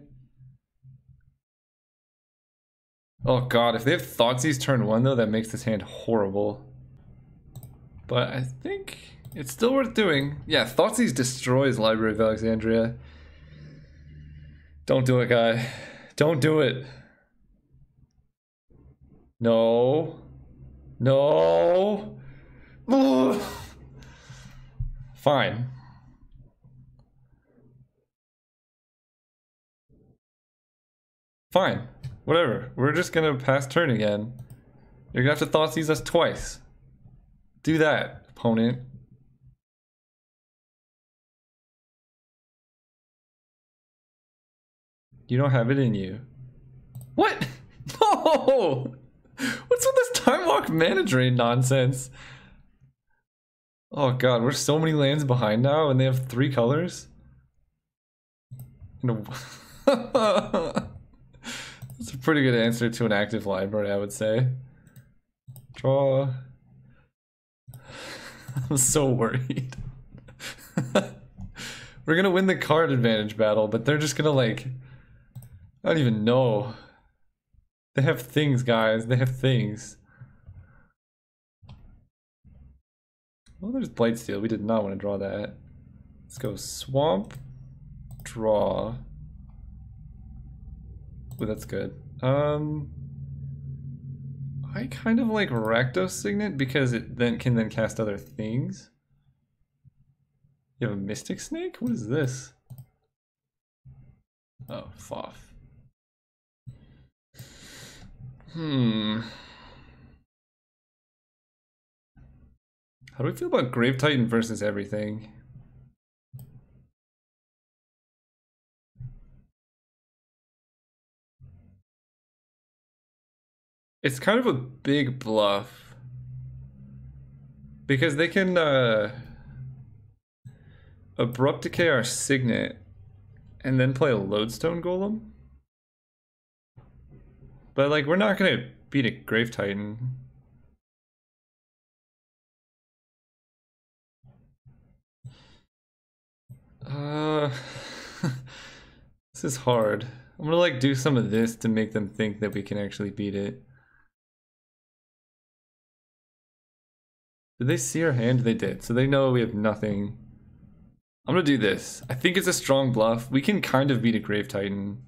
Oh god, if they have Thoughtseize turn 1 though, that makes this hand horrible. But I think it's still worth doing. Yeah, Thoughtseize destroys Library of Alexandria. Don't do it, guy. Don't do it. No. No. Ugh. Fine. Fine. Whatever. We're just gonna pass turn again. You're gonna have to Thoughtseize us twice. Do that, opponent. You don't have it in you. What? No! What's with this Time Walk Mana Drain nonsense? Oh god, we're so many lands behind now and they have 3 colors? No. That's a pretty good answer to an active library, I would say. Draw. I'm so worried. We're gonna win the card advantage battle, but they're just gonna like... I don't even know. They have things, guys. They have things. Well, there's Blightsteel. We did not want to draw that. Let's go Swamp. Draw. Ooh, that's good. I kind of like Rakdos Signet because it then can cast other things. You have a Mystic Snake? What is this? Oh, Foff. How do we feel about Grave Titan versus everything? It's kind of a big bluff. Because they can Abrupt Decay our Signet and then play a Lodestone Golem. But like, we're not gonna beat a Grave Titan. This is hard. I'm gonna like do some of this to make them think that we can actually beat it. Did they see our hand? They did. So they know we have nothing. I'm gonna do this. I think it's a strong bluff. We can kind of beat a Grave Titan.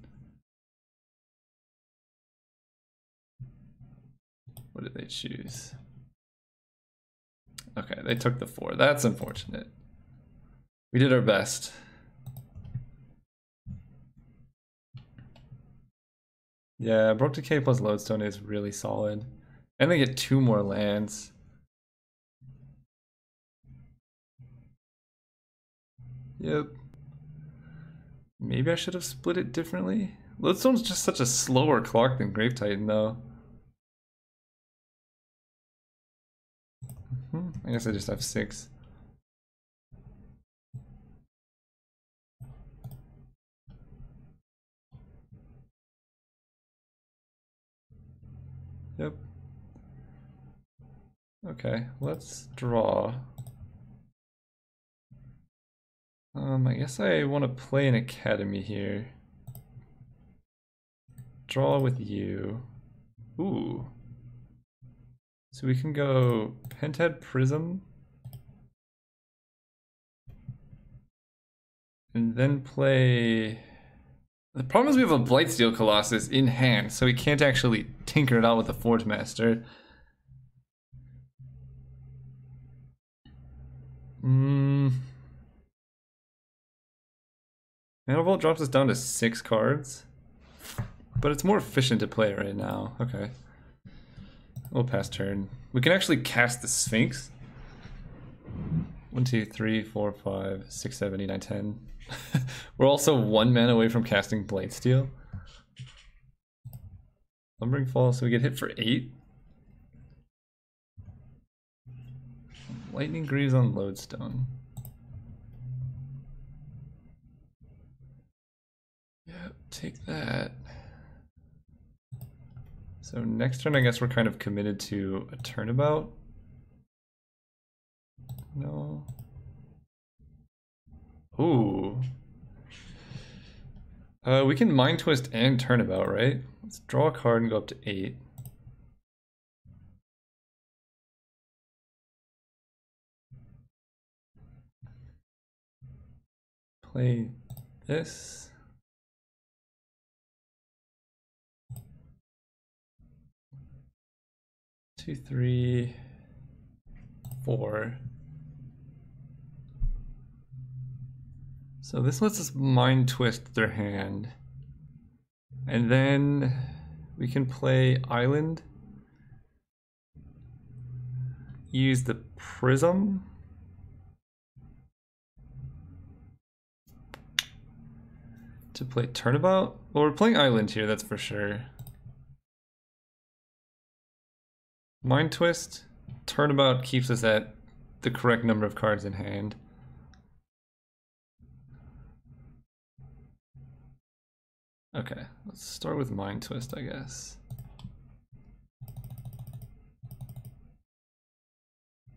What did they choose? Okay, they took the 4. That's unfortunate. We did our best. Yeah, Abrupt Decay plus Lodestone is really solid. And they get 2 more lands. Yep. Maybe I should have split it differently. Lodestone's just such a slower clock than Grave Titan, though. I guess I just have 6. Yep. Okay, let's draw. I guess I want to play an Academy here. Draw with you. Ooh. So we can go Pentad Prism. And then play... The problem is we have a Blightsteel Colossus in hand, so we can't actually tinker it out with the Forge Master. Mana Vault drops us down to 6 cards. But it's more efficient to play right now. Okay. We'll pass turn. We can actually cast the Sphinx. 1, 2, 3, 4, 5, 6, 7, 8, 9, 10. We're also 1 mana away from casting Blightsteel. Lumbering Fall, so we get hit for 8. Lightning Greaves on Lodestone. take that. So next turn, I guess we're kind of committed to a turnabout. No. Ooh. We can Mind Twist and Turnabout, right? Let's draw a card and go up to 8. Play this. Two, 3, 4. So this lets us Mind Twist their hand. And then we can play Island. Use the Prism. To play Turnabout? Well, we're playing Island here, that's for sure. Mind Twist. Turnabout keeps us at the correct number of cards in hand. Okay, let's start with Mind Twist, I guess.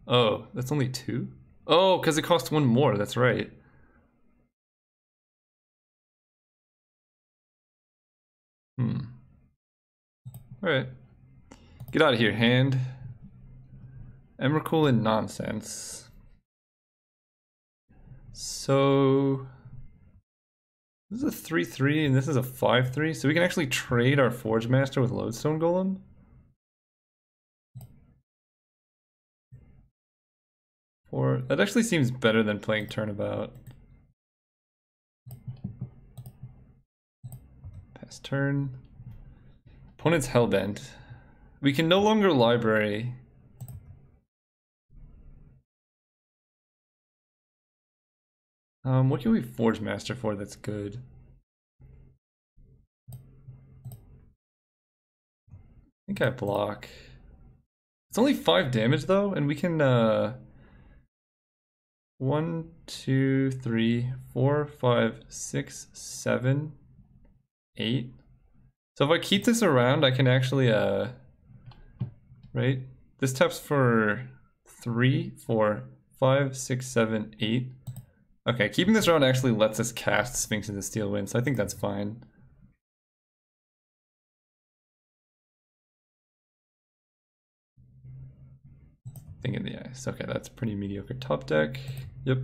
Oh, that's only 2? Oh, because it costs 1 more, that's right. Alright. Get out of here, hand. Emrakul and nonsense. So this is a 3/3 and this is a 5/3, so we can actually trade our Forge Master with Lodestone Golem. That actually seems better than playing Turnabout. Pass turn. Opponent's Hellbent. We can no longer library. What can we Forge Master for that's good? I think I block. It's only 5 damage though, and we can 1, 2, 3, 4, 5, 6, 7, 8. So if I keep this around, I can actually right? This taps for 3, 4, 5, 6, 7, 8. Okay, keeping this around actually lets us cast Sphinx into Steel Wind, so I think that's fine. Thing in the Ice. Okay, that's pretty mediocre top deck. Yep.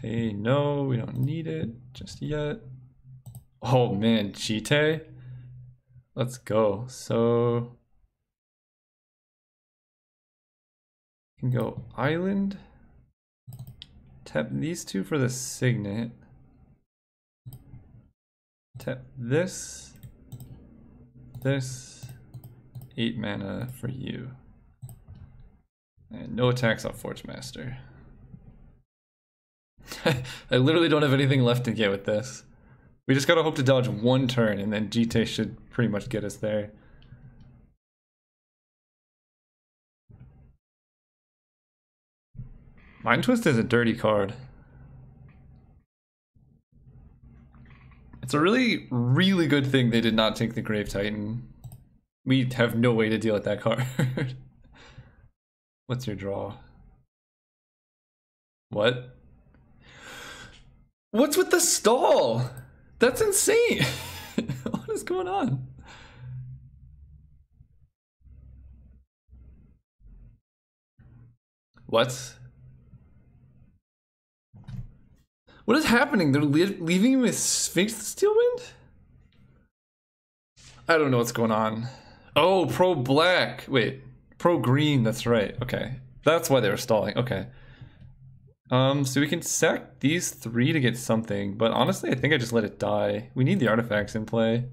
Pay no, we don't need it just yet. Oh man, Jite. Let's go. So you can go Island. Tap these 2 for the Signet. Tap this. 8 mana for you. And no attacks on Forge Master. I literally don't have anything left to get with this. We just gotta hope to dodge 1 turn, and then Jite should pretty much get us there. Mind Twist is a dirty card. It's a really, really good thing they did not take the Grave Titan. We have no way to deal with that card. What's your draw? What? What's with the stall? That's insane. What is going on? What? What is happening? They're leaving him with Sphinx Steel Wind? I don't know what's going on. Oh, pro black. Wait, pro green. That's right. Okay, that's why they were stalling. Okay. So we can sack these 3 to get something, but honestly, I think I just let it die. We need the artifacts in play.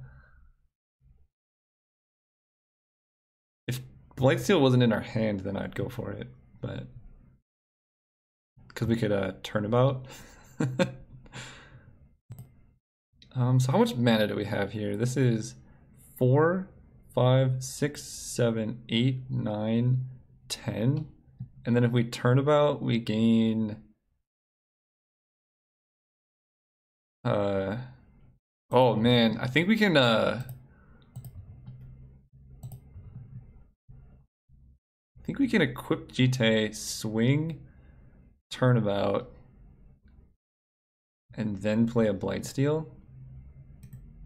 If Blightsteel wasn't in our hand, then I'd go for it, but because we could Turnabout. So how much mana do we have here? This is 4, 5, 6, 7, 8, 9, 10. And then if we Turnabout, we gain Oh man, I think we can I think we can equip Jite, swing, turnabout, and then play a Blightsteel.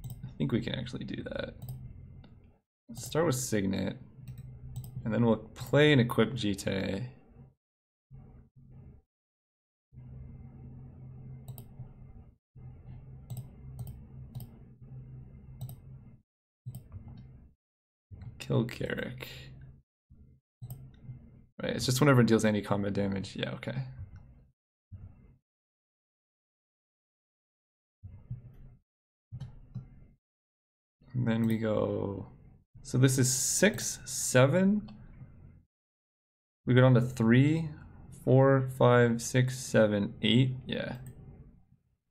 I think we can actually do that. Let's start with Signet, and then we'll play and equip Jite. Kill Carrick. Right, it's just whenever it deals any combat damage. Yeah, okay. And then we go. So this is 6, 7. We go down to 3, 4, 5, 6, 7, 8. Yeah.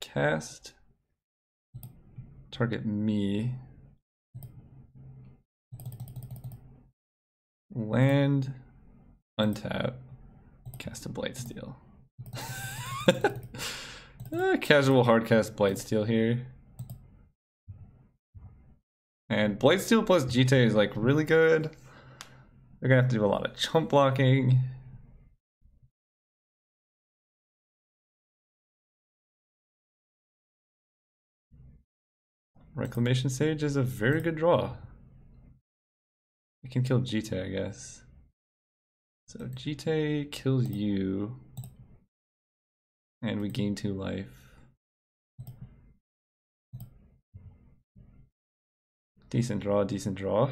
Cast. Target me. Land. Untap. Cast a Blightsteel. Casual hardcast Blightsteel here. And Blightsteel plus Jite is like really good. They're gonna have to do a lot of chump blocking. Reclamation Sage is a very good draw. We can kill Jite, I guess. So Jite kills you. And we gain 2 life. Decent draw, decent draw.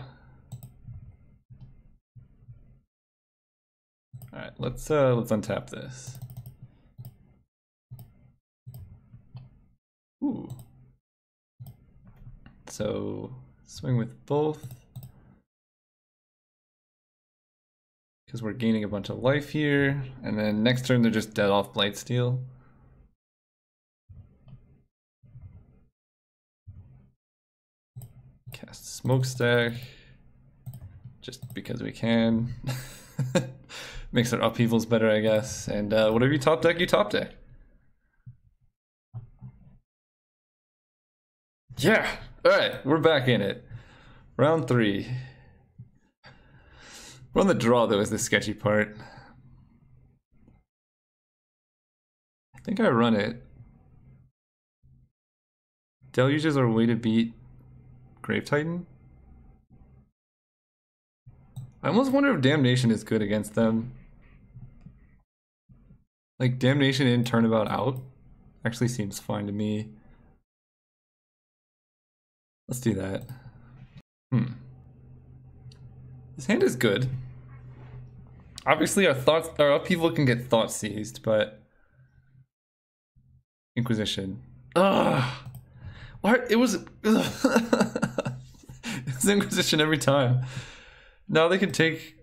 Alright, let's untap this. Ooh. So swing with both. Because we're gaining a bunch of life here. And then next turn they're just dead off Blightsteel. Cast Smokestack. Just because we can. Makes our upheavals better, I guess. And whatever you top deck, you top deck. Yeah! Alright, we're back in it. Round 3. We're on the draw, though, is the sketchy part. I think I run it. Deluge is our way to beat Grave Titan. I almost wonder if Damnation is good against them. Like, Damnation in turnabout out actually seems fine to me. Let's do that. This hand is good. Obviously our upheaval can get thought seized, but Inquisition. Ugh. What? It was it's Inquisition every time. Now they can take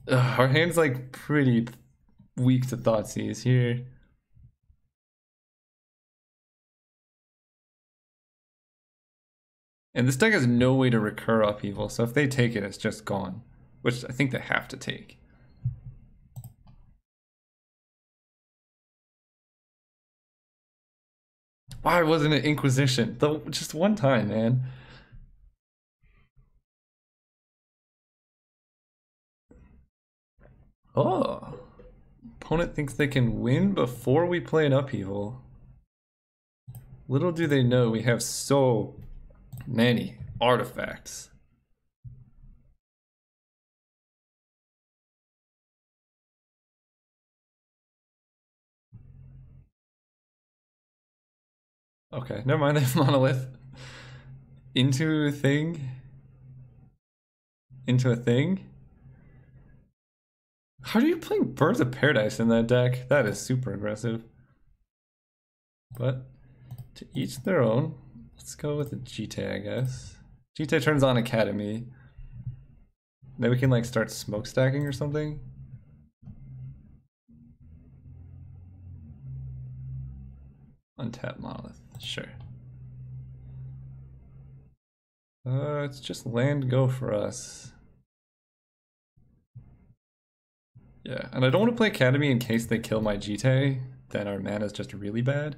our hand's like pretty weak to thought seize here. And this deck has no way to recur upheaval, so if they take it, it's just gone. Which I think they have to take. Why wasn't it Inquisition? Though just one time, man. Oh. Opponent thinks they can win before we play an upheaval. Little do they know we have so many artifacts. Okay, never mind, they have Monolith. Into a thing? Into a thing? How are you playing Birds of Paradise in that deck? That is super aggressive. But to each their own. Let's go with the Jite, I guess. Jite turns on Academy. Then we can like start smokestacking or something. Untap Monolith, sure. It's just land go for us. Yeah, and I don't want to play Academy in case they kill my Jite. Then our mana is just really bad.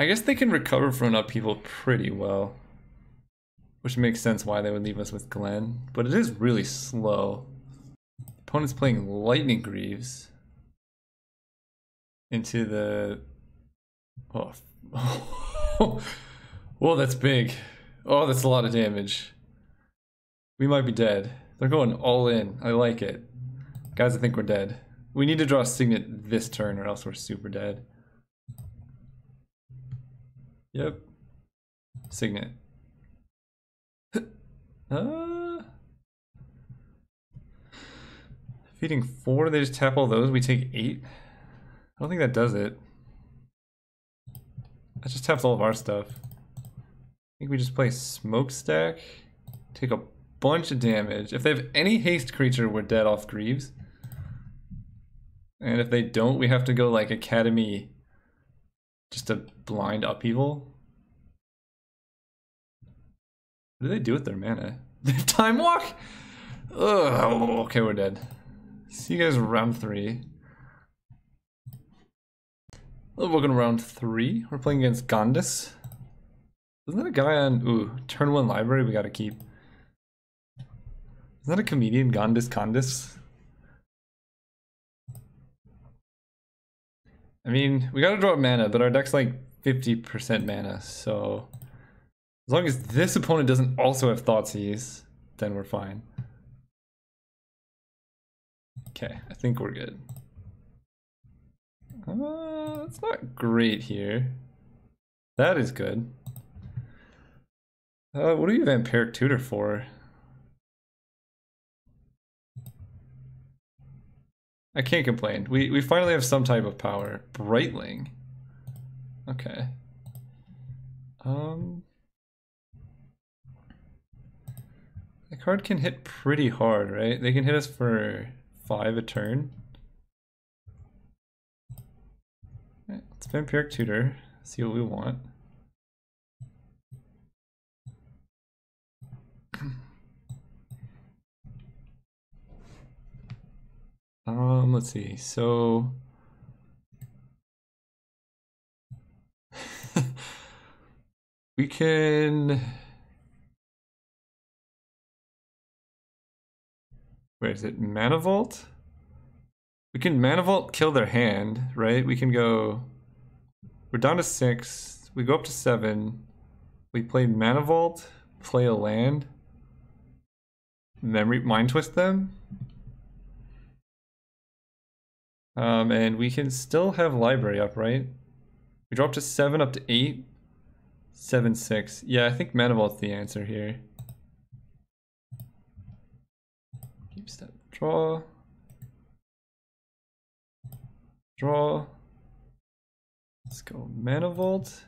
I guess they can recover from an upheaval pretty well. Which makes sense why they would leave us with Glenn. But it is really slow. Opponent's playing Lightning Greaves into the... Oh. Whoa, that's big. Oh, that's a lot of damage. We might be dead. They're going all in. I like it. Guys, I think we're dead. We need to draw a Signet this turn or else we're super dead. Yep. Signet. Feeding 4, they just tap all those, we take 8. I don't think that does it. That just taps all of our stuff. I think we just play Smokestack, take a bunch of damage. If they have any haste creature, we're dead off Greaves. And if they don't, we have to go like Academy, just a blind upheaval. What do they do with their mana? They have Time Walk? Ugh, okay, we're dead. See you guys round 3. We're going round 3. We're playing against Gondis. Isn't that a guy on... Ooh, turn 1 library we gotta keep. Isn't that a comedian, Gondis? I mean, we gotta draw mana, but our deck's like 50% mana, so... As long as this opponent doesn't also have Thoughtseize, then we're fine. Okay, I think we're good. It's not great here. That is good. What do you have Vampiric Tutor for? I can't complain. We finally have some type of power. Brightling. Okay. The card can hit pretty hard, right? They can hit us for 5 a turn. Right, let's Vampiric Tutor. See what we want. Let's see. So we can... Where is it? Mana Vault? We can Mana Vault, kill their hand, right? We can go... We're down to 6. We go up to 7. We play Mana Vault, play a land, Mind Twist them. And we can still have Library up, right? We drop to 7, up to 8. 7, 6. Yeah, I think Mana Vault's the answer here. Keep step. Draw. Draw. Let's go Mana Vault.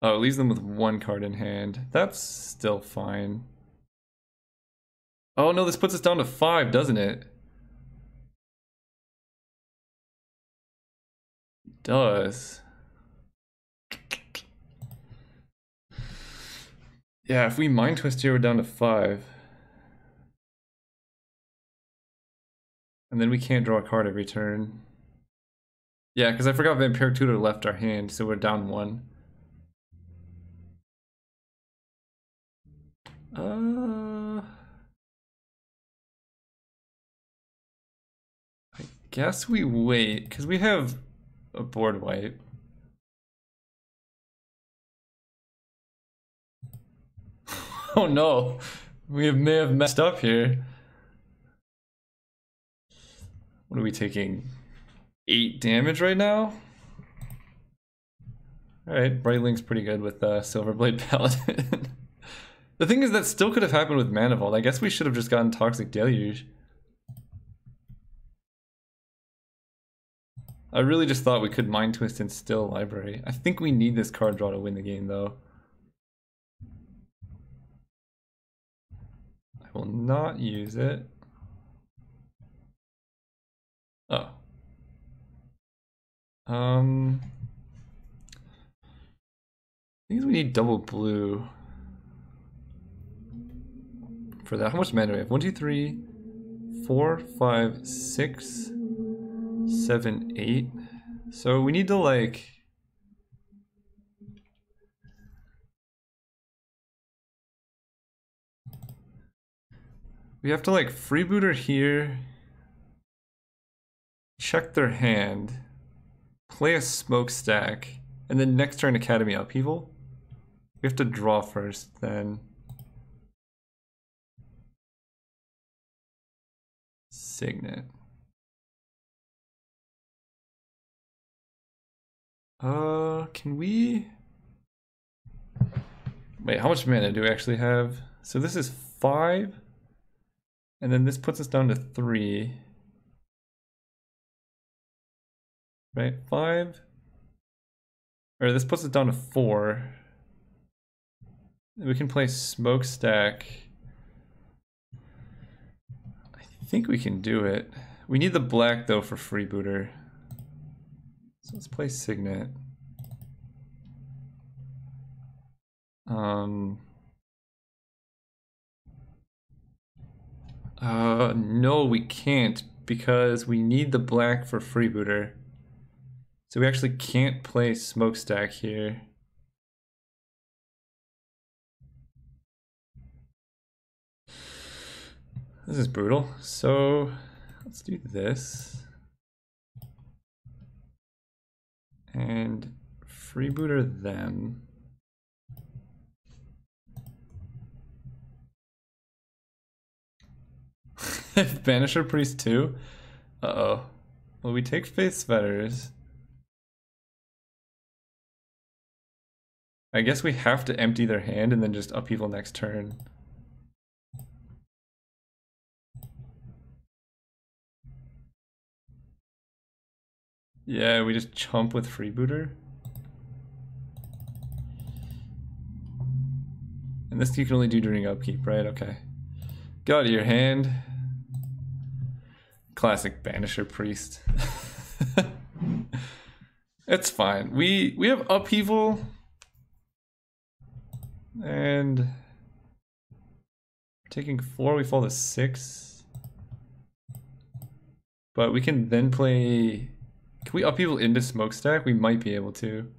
Oh, it leaves them with 1 card in hand. That's still fine. Oh no, this puts us down to 5, doesn't it? It does. Yeah, if we Mind Twist here, we're down to 5. And then we can't draw a card every turn. Yeah, because I forgot Vampiric Tutor left our hand, so we're down 1. I guess we wait, because we have a board wipe. Oh no, we may have messed up here. What are we taking? 8 damage right now? Alright, Brightling's pretty good with Silverblade Paladin. The thing is that still could have happened with Mana Vault. I guess we should have just gotten Toxic Deluge. I really just thought we could Mind Twist and still Library. I think we need this card draw to win the game though. I will not use it. Oh. I think we need double blue for that. How much mana do we have? 1, 2, 3, 4, 5, 6, 7, 8. So we need to like We have to like freebooter here, check their hand, play a smokestack, and then next turn Academy Upheaval. We have to draw first, then Signet. Can we... Wait, how much mana do we actually have? So this is 5, and then this puts us down to 3. Right, 5. Or this puts us down to 4. We can play Smokestack. I think we can do it. We need the black though for freebooter. So let's play Signet. No, we can't because we need the black for freebooter. So we actually can't play Smokestack here. This is brutal. So let's do this. And freebooter them. Banisher Priest too? Uh-oh. Well, we take Faith's Fetters. I guess we have to empty their hand and then just upheaval next turn. Yeah, we just chump with freebooter. And this you can only do during upkeep, right? Okay. Get out of your hand. Classic Banisher Priest. It's fine. We have upheaval. And taking 4, we fall to 6. But we can then play... Can we upheaval into Smokestack? We might be able to.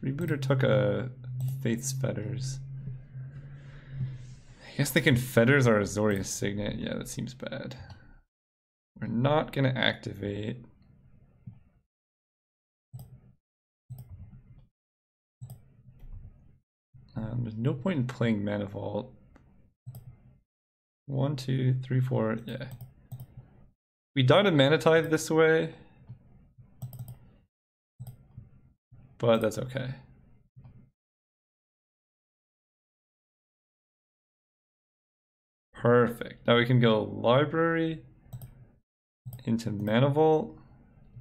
Freebooter took a Faith's Fetters. I guess they can Fetters our Azorius Signet. Yeah, that seems bad. We're not gonna activate. There's no point in playing Mana Vault. 1, 2, 3, 4, yeah. We died a Mana Tithe this way, but that's okay. Perfect. Now we can go Library into Mana Vault,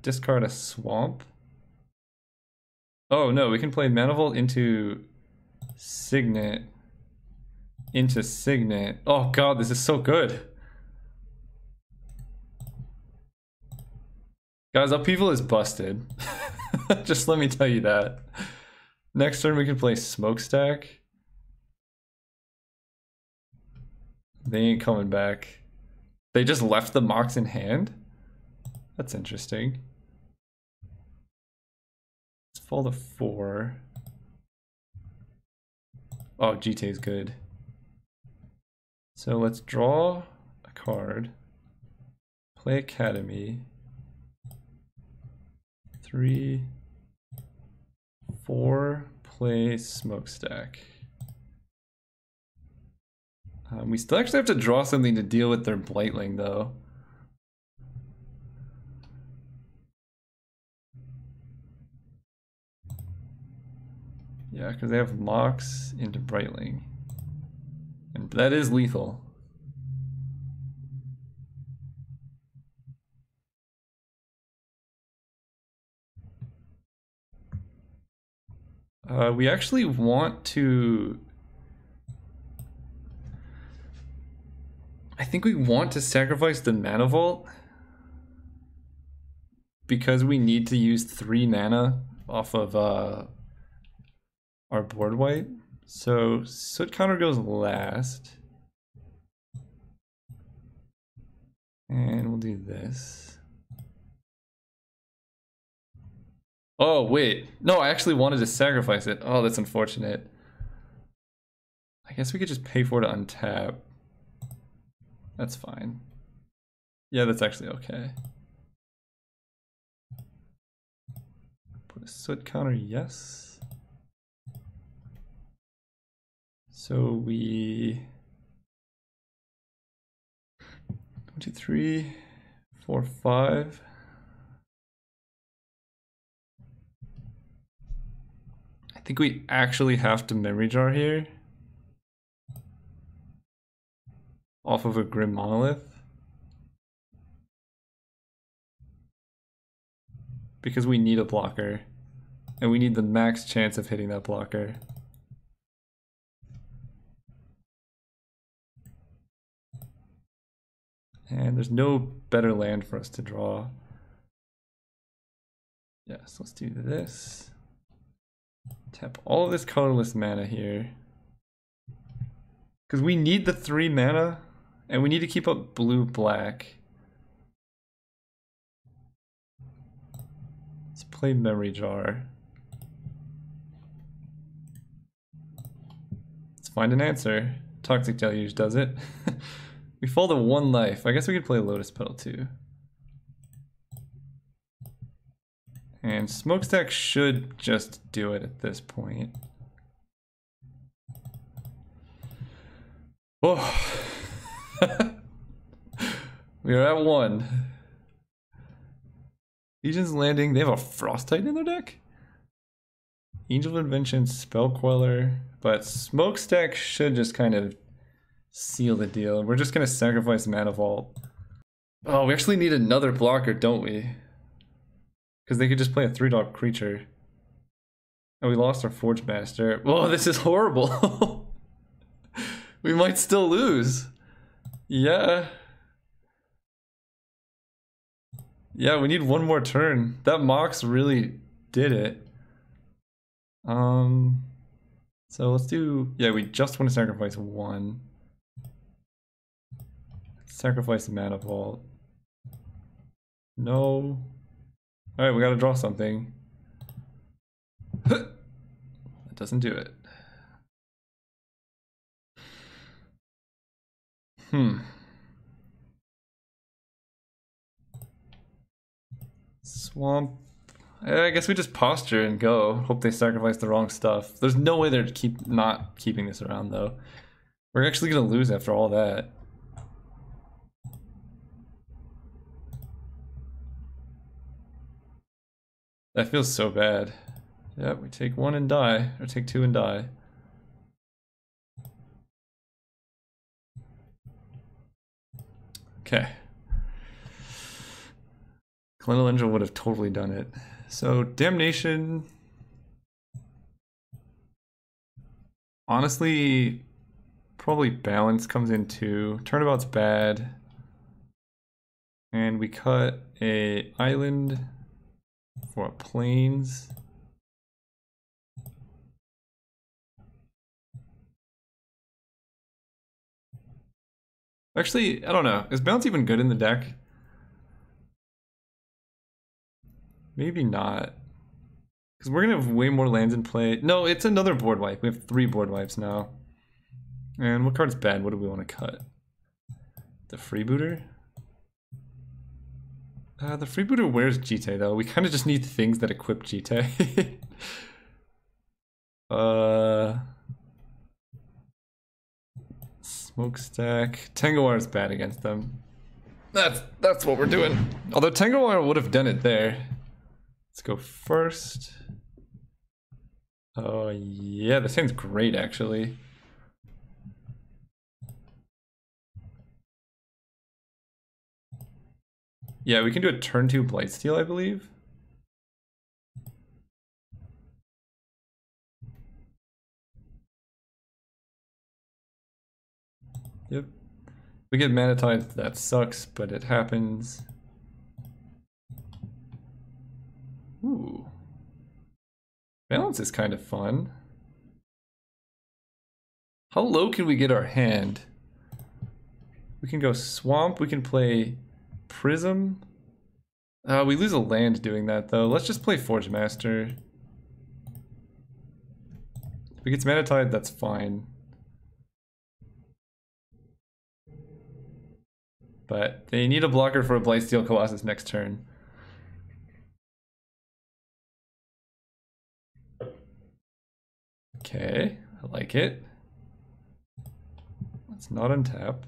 discard a Swamp. Oh no, we can play Mana Vault into Signet. Into Signet. Oh god, this is so good. Guys, upheaval is busted. Just let me tell you that. Next turn we can play Smokestack. They ain't coming back. They just left the Mox in hand? That's interesting. Let's fall to 4. Oh, GT's good. So let's draw a card. Play Academy. 3, 4, play Smokestack. We still actually have to draw something to deal with their Blightling, though. Yeah, because they have Mox into Brightling. And that is lethal. We actually want to... I think we want to sacrifice the Mana Vault because we need to use 3 mana off of our board wipe. So Soot Counter goes last. And we'll do this. Oh, wait. No, I actually wanted to sacrifice it. Oh, that's unfortunate. I guess we could just pay for it to untap. That's fine. Yeah, that's actually okay. Put a soot counter, yes. So we... 1, 2, 3, 4, 5. I think we actually have to memory jar here. Off of a Grim Monolith. Because we need a blocker. And we need the max chance of hitting that blocker. And there's no better land for us to draw. Yes, let's do this. Tap all of this colorless mana here. Because we need the 3 mana, and we need to keep up blue-black. Let's play Memory Jar. Let's find an answer. Toxic Deluge does it. We fall to 1 life. I guess we could play Lotus Petal too. And Smokestack should just do it at this point. Oh. We are at 1. Legion's Landing, they have a Frost Titan in their deck? Angel of Invention, Spell Queller, but Smokestack should just kind of seal the deal. We're just gonna sacrifice Mana Vault. Oh, we actually need another blocker, don't we? Because they could just play a 3-drop creature. And we lost our Forge Master. Whoa, this is horrible. We might still lose. Yeah. Yeah, we need 1 more turn. That Mox really did it. So let's do... Yeah, we just want to sacrifice 1. Sacrifice the Mana Vault. No. Alright, we gotta draw something. That doesn't do it. Swamp. I guess we just posture and go. Hope they sacrifice the wrong stuff. There's no way they're not keeping this around though. We're actually gonna lose after all that. That feels so bad. Yeah, we take 1 and die, or take 2 and die. Okay. Colonel Angel would have totally done it. So, Damnation... Honestly, probably Balance comes in too. Turnabout's bad. And we cut a island for plains. Actually, I don't know. Is Bounce even good in the deck? Maybe not. Because we're going to have way more lands in play. No, it's another board wipe. We have 3 board wipes now. And what card's bad? What do we want to cut? The Freebooter? The Freebooter wears Jite though. We kind of just need things that equip Jite. Smokestack. Tengowar is bad against them. That's what we're doing. Although Tengowar would have done it there. Let's go first. Oh yeah, this hand's great actually. Yeah, we can do a turn 2 Blightsteel, I believe. Yep. We get Mana Tithe, that sucks, but it happens. Ooh. Balance is kind of fun. How low can we get our hand? We can go Swamp, we can play Prism. We lose a land doing that though. Let's just play Forge Master. If it gets Mana Tide, that's fine. But they need a blocker for a Blightsteel Colossus next turn. Okay, I like it. Let's not untap.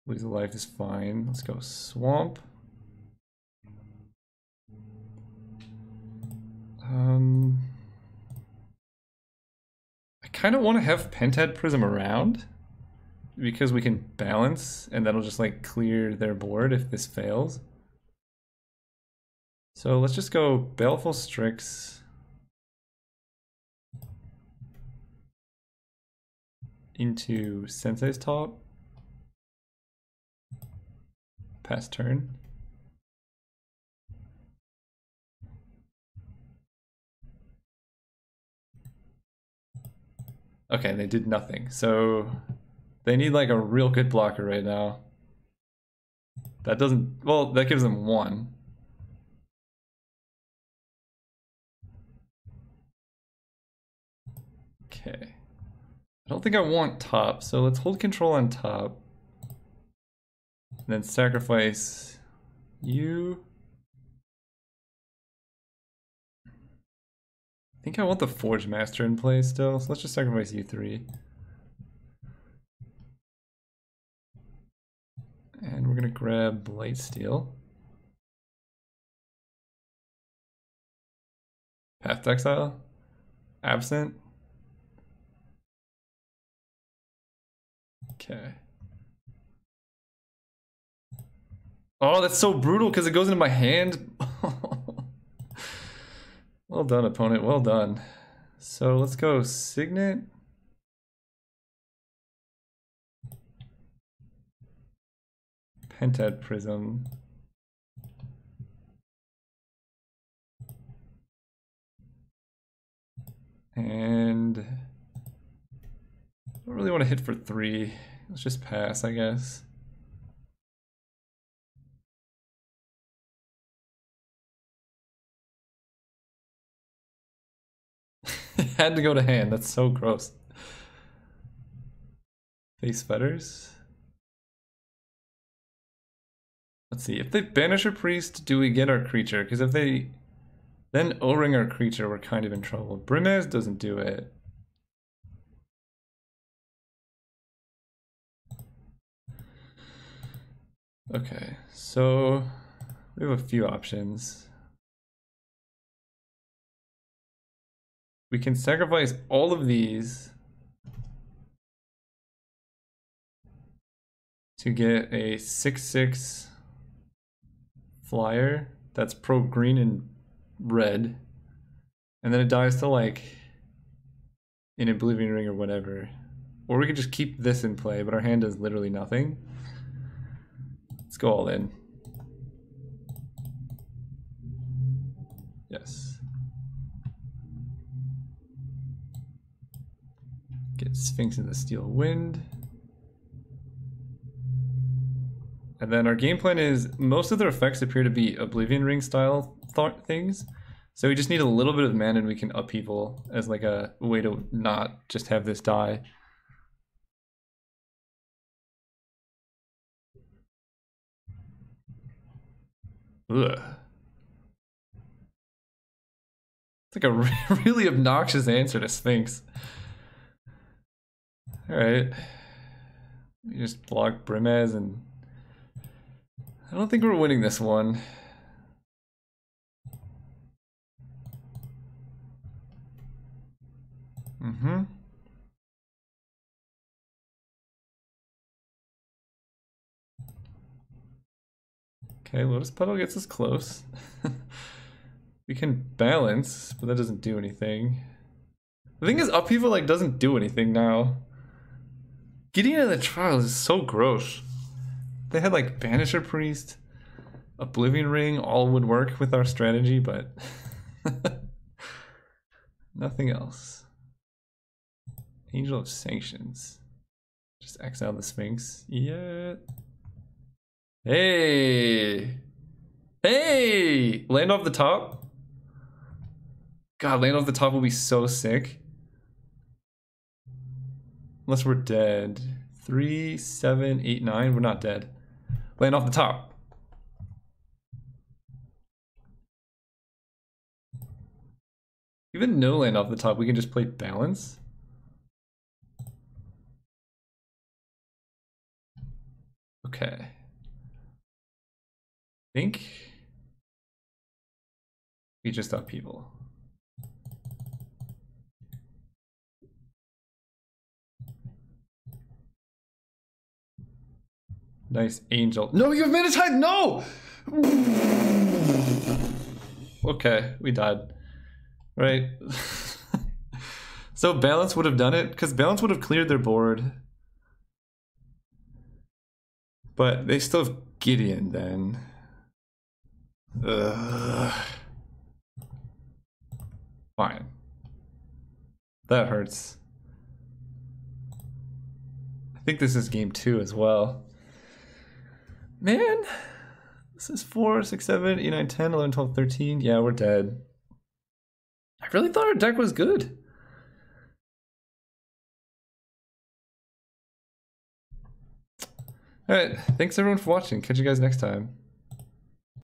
Lose a life is fine. Let's go Swamp. I kind of want to have Pentad Prism around because we can balance and that'll just like clear their board if this fails. So let's just go Baleful Strix into Sensei's top. Pass turn. Okay, they did nothing. So they need like a real good blocker right now. That doesn't, well, that gives them 1. Okay. I don't think I want top, so let's hold control on top. And then sacrifice you. I think I want the Forge Master in play still, so let's just sacrifice you 3. And we're gonna grab Blightsteel. Path to Exile. Absent. Okay. Oh, that's so brutal because it goes into my hand. Well done, opponent. Well done. So let's go Signet. Pentad Prism. And I don't really want to hit for 3. Let's just pass, I guess. It had to go to hand. That's so gross. Face Fetters. Let's see. If they banish a priest, do we get our creature? Because if they then O-ring our creature, we're kind of in trouble. Brimaz doesn't do it. Okay, so we have a few options. We can sacrifice all of these to get a 6/6 flyer that's pro green and red, and then it dies to like an Oblivion Ring or whatever. Or we could just keep this in play, but our hand does literally nothing. Let's go all in. Yes. Get Sphinx in the Steel Wind. And then our game plan is most of their effects appear to be Oblivion Ring style things. So we just need a little bit of mana and we can upheaval as like a way to not just have this die. Ugh. It's like a really obnoxious answer to Sphinx. Alright. We just block Brimaz and I don't think we're winning this one. Okay, Lotus Petal gets us close. We can balance, but that doesn't do anything. The thing is, upheaval like doesn't do anything now. Getting into the trials is so gross. They had like Banisher Priest, Oblivion Ring, all would work with our strategy, but nothing else. Angel of Sanctions. Just exile the Sphinx. Yeah. Hey! Hey! Land off the top? God, land off the top will be so sick. Unless we're dead. 3, 7, 8, 9. We're not dead. Land off the top. Even no land off the top, we can just play balance. Okay. I think we just upheaval. Nice angel. No, you have Manatide! No! Okay, we died. Right. So balance would have done it, because balance would have cleared their board. But they still have Gideon then. Ugh. Fine. That hurts. I think this is game 2 as well. Man, this is 4, 6, 7, 8, 9, 10, 11, 12, 13. Yeah, we're dead. I really thought our deck was good. Alright, thanks everyone for watching. Catch you guys next time.